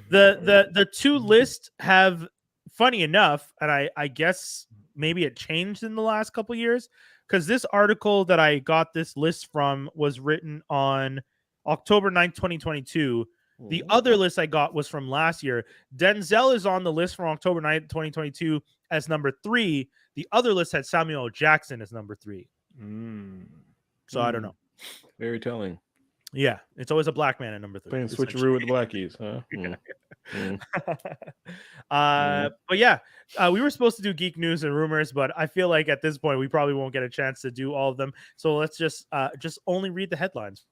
The two lists have, funny enough, and I guess maybe it changed in the last couple of years, because this article that I got this list from was written on October 9th, 2022. The other list I got was from last year. Denzel is on the list from October 9th, 2022 as number 3. The other list had Samuel L. Jackson as number 3. So I don't know. Very telling. Yeah, it's always a black man at number 3. Playing switcheroo with the blackies, huh? But yeah, we were supposed to do geek news and rumors, but I feel like at this point we probably won't get a chance to do all of them. So let's just only read the headlines,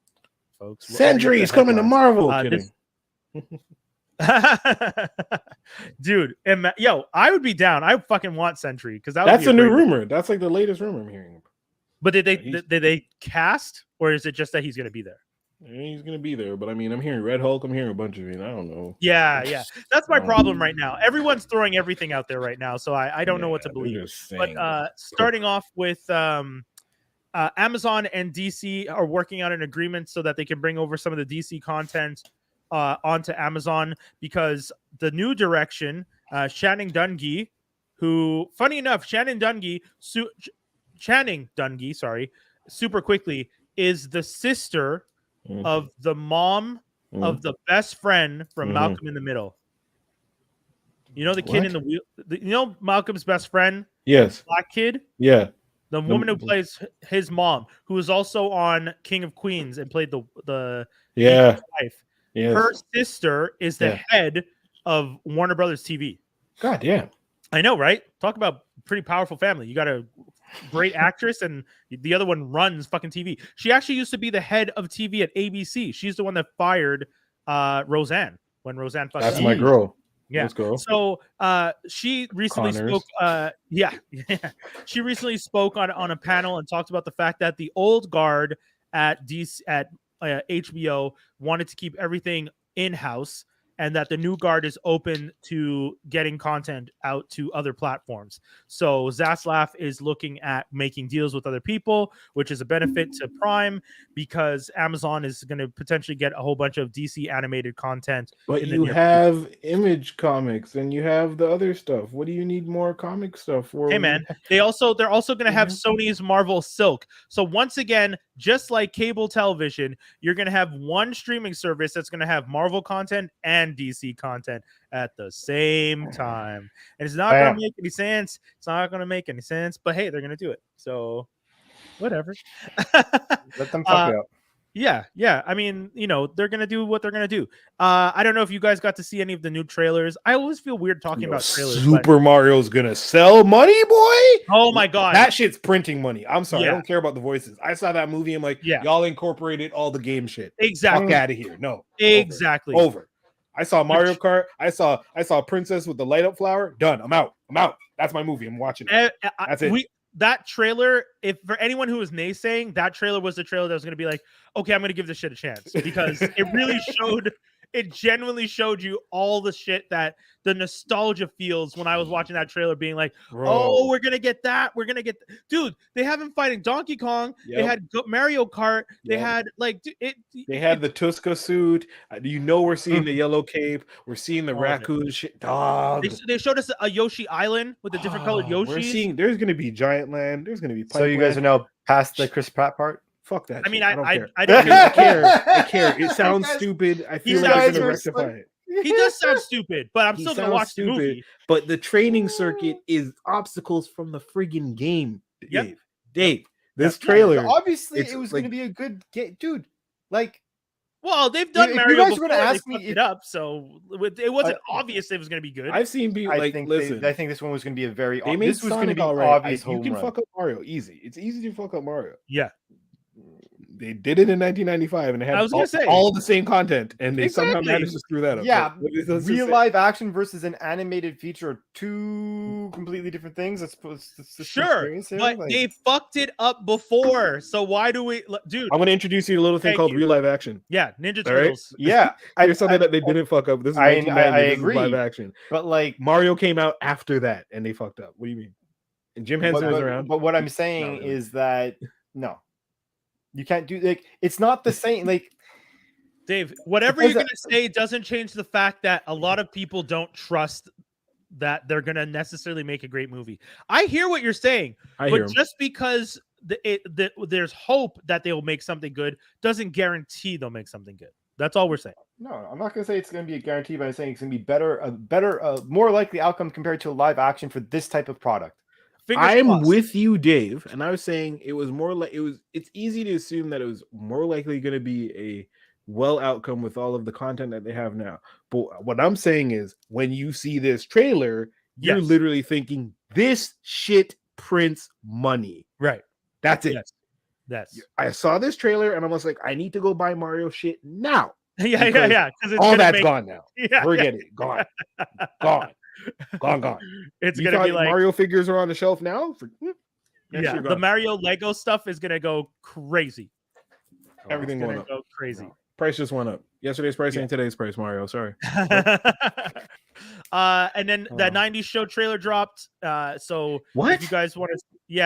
folks. Sentry is coming to Marvel. Dude, I would be down. I fucking want Sentry because that's a new rumor. That's like the latest rumor I'm hearing. But did they cast, or is it just that he's going to be there? He's going to be there, but I mean, I'm hearing Red Hulk. I'm hearing a bunch of it. I don't know. Yeah. That's my problem right now. Everyone's throwing everything out there right now, so I don't know what to believe. But starting off with Amazon and DC are working out an agreement so that they can bring over some of the DC content onto Amazon, because the new direction, Channing Dungey, who, funny enough, Channing Dungey, super quickly, is the sister of the mom of the best friend from Malcolm in the Middle. You know the kid in the wheel. You know Malcolm's best friend. Yes. Black kid. Yeah. The woman who plays his mom, who is also on King of Queens and played the wife. Yes. Her sister is the head of Warner Brothers TV. God damn. I know, right? Talk about pretty powerful family. You got a great actress, and the other one runs fucking TV. She actually used to be the head of TV at ABC. She's the one that fired Roseanne when Roseanne fucking. That's my girl. Yeah. Let's go. So she recently spoke. She recently spoke on a panel and talked about the fact that the old guard at HBO wanted to keep everything in-house, and that the new guard is open to getting content out to other platforms. So Zaslav is looking at making deals with other people, which is a benefit to Prime, because Amazon is going to potentially get a whole bunch of DC animated content. But you have Image Comics and you have the other stuff. What do you need more comic stuff for? Hey man, they're also going to have Sony's Marvel Silk. So once again, just like cable television, you're going to have one streaming service that's going to have Marvel content and DC content at the same time. And it's not going to make any sense. It's not going to make any sense, but hey, they're going to do it. So whatever. Let them fuck it up. Yeah. I mean, they're going to do what they're going to do. I don't know if you guys got to see any of the new trailers. I always feel weird talking about trailers. Super Mario's going to sell money, boy. Oh my God. That shit's printing money. I'm sorry. I don't care about the voices. I saw that movie. I'm like, y'all incorporated all the game shit. Exactly. Fuck out of here. No. Exactly. Over. I saw Mario Kart. I saw Princess with the light up flower. Done. I'm out. That's my movie. I'm watching it. That's it. that trailer, if for anyone who was naysaying, that trailer was the trailer that was going to be like, okay, I'm going to give this shit a chance, because it really showed, it genuinely showed you all the shit that the nostalgia feels when I was watching that trailer, being like, oh, we're going to get that. We're going to get, dude, they have him fighting Donkey Kong. Yep. They had Mario Kart. They had like, they had the Tuska suit. We're seeing the yellow cape. We're seeing the raccoon shit. Dog. They showed us a Yoshi Island with the different colored Yoshis. We're seeing there's going to be Giant Land. There's going to be Pipe So you guys are now past the Chris Pratt part? Fuck that. I mean, shit. I don't care. I don't I care. It sounds stupid. I feel like they're going to rectify it. He does sound stupid, but I'm still going to watch the movie. But the training circuit is obstacles from the friggin' game, Dave. Dave, this trailer. Obviously, it was going to be a good game. Dude, like. Well, they've done Mario. You guys before, were going to ask me it up, so it wasn't obvious it was going to be good. I've seen people I think this one was going to be a very. This was going to be obvious. You can fuck up Mario easy. It's easy to fuck up Mario. Yeah. They did it in 1995, and it had all the same content, and they somehow managed to screw that up. Yeah, real live action versus an animated feature are two completely different things. I suppose. Sure, but they fucked it up before, so why do we, dude? I'm going to introduce you to a little thing called real live action. Yeah, Ninja Turtles. Right? Yeah, there's something that they didn't fuck up. This is 1990. I agree. Live action, but like Mario came out after that, and they fucked up. What do you mean? And Jim Henson was around. But what I'm saying is that no. You can't do it's not the same. Like, Dave, whatever you're gonna say doesn't change the fact that a lot of people don't trust that they're gonna necessarily make a great movie. I hear what you're saying, but just because there's hope that they will make something good doesn't guarantee they'll make something good. That's all we're saying. No, I'm not gonna say it's gonna be a guarantee, but I'm saying it's gonna be a more likely outcome compared to a live action for this type of product. I'm with you, Dave, and I was saying it was more like it's easy to assume that it was more likely going to be a well outcome with all of the content that they have now. But what I'm saying is, when you see this trailer, you're literally thinking this shit prints money. Right. That's it. Yes. I saw this trailer and I was like, I need to go buy Mario shit now. Yeah. All that's gone now. Forget it. Gone. Gone. It's gonna be like Mario figures are on the shelf now. The Mario Lego stuff is gonna go crazy. Everything going up. Go crazy. Price just went up. Yesterday's price ain't today's price, Mario. Sorry. And then that 90s show trailer dropped. So if you guys want to,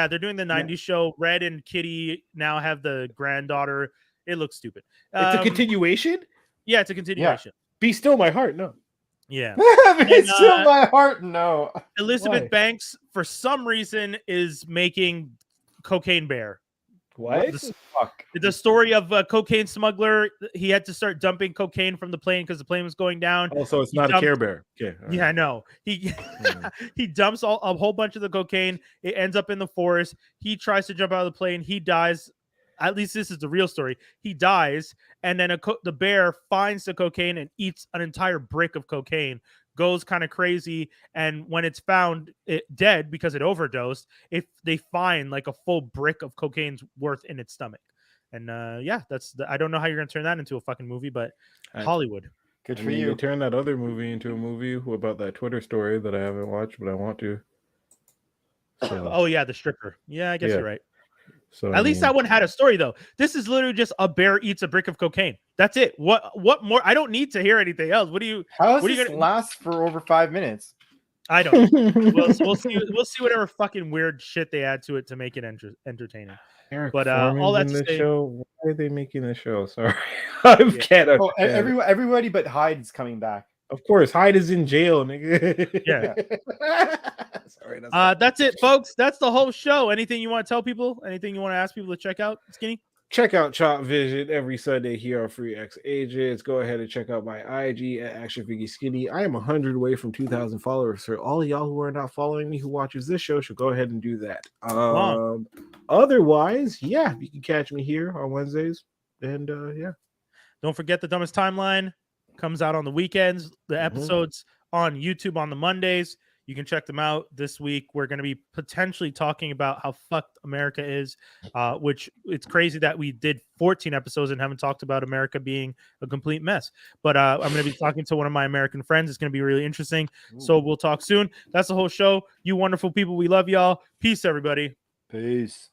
they're doing the 90s show. Red and Kitty now have the granddaughter. It looks stupid. It's a continuation. Yeah, it's a continuation. Be Still My Heart. No. Yeah. It's still my heart. No. Elizabeth Banks, for some reason, is making Cocaine Bear. What? Fuck. The story of a cocaine smuggler. He had to start dumping cocaine from the plane because the plane was going down. Oh, so it's not a Care Bear. Okay. Yeah, I know. He dumps a whole bunch of the cocaine. It ends up in the forest. He tries to jump out of the plane. He dies. At least this is the real story. He dies, and then the bear finds the cocaine and eats an entire brick of cocaine, goes kind of crazy, and when it's found dead because it overdosed, they find like a full brick of cocaine's worth in its stomach. And I don't know how you're going to turn that into a fucking movie, but Hollywood. Good for you. Turn that other movie into a movie about that Twitter story that I haven't watched, but I want to. So. Oh, yeah, the stripper. Yeah, I guess you're right. So at least that one had a story, though. This is literally just a bear eats a brick of cocaine. That's it. What more? I don't need to hear anything else. How does this last for over 5 minutes? I don't. We'll see. We'll see whatever fucking weird shit they add to it to make it entertaining. But all that to say, show. Why are they making the show? Sorry, I can't. Oh, everybody but Hyde's coming back. Of course, Hyde is in jail, nigga. Yeah. Sorry. That's it, folks. That's the whole show. Anything you want to tell people? Anything you want to ask people to check out, Skinny? Check out Chop Vision every Sunday here on Free X Agents. Go ahead and check out my IG at ActionFiggySkinny. I am 100 away from 2,000 followers. So all of y'all who are not following me, who watches this show, should go ahead and do that. Otherwise, you can catch me here on Wednesdays. And don't forget the Dumbest Timeline comes out on the weekends. The episodes on YouTube on the Mondays. You can check them out this week. We're going to be potentially talking about how fucked America is, which it's crazy that we did 14 episodes and haven't talked about America being a complete mess. But I'm going to be talking to one of my American friends. It's going to be really interesting. Ooh. So we'll talk soon. That's the whole show. You wonderful people. We love y'all. Peace, everybody. Peace.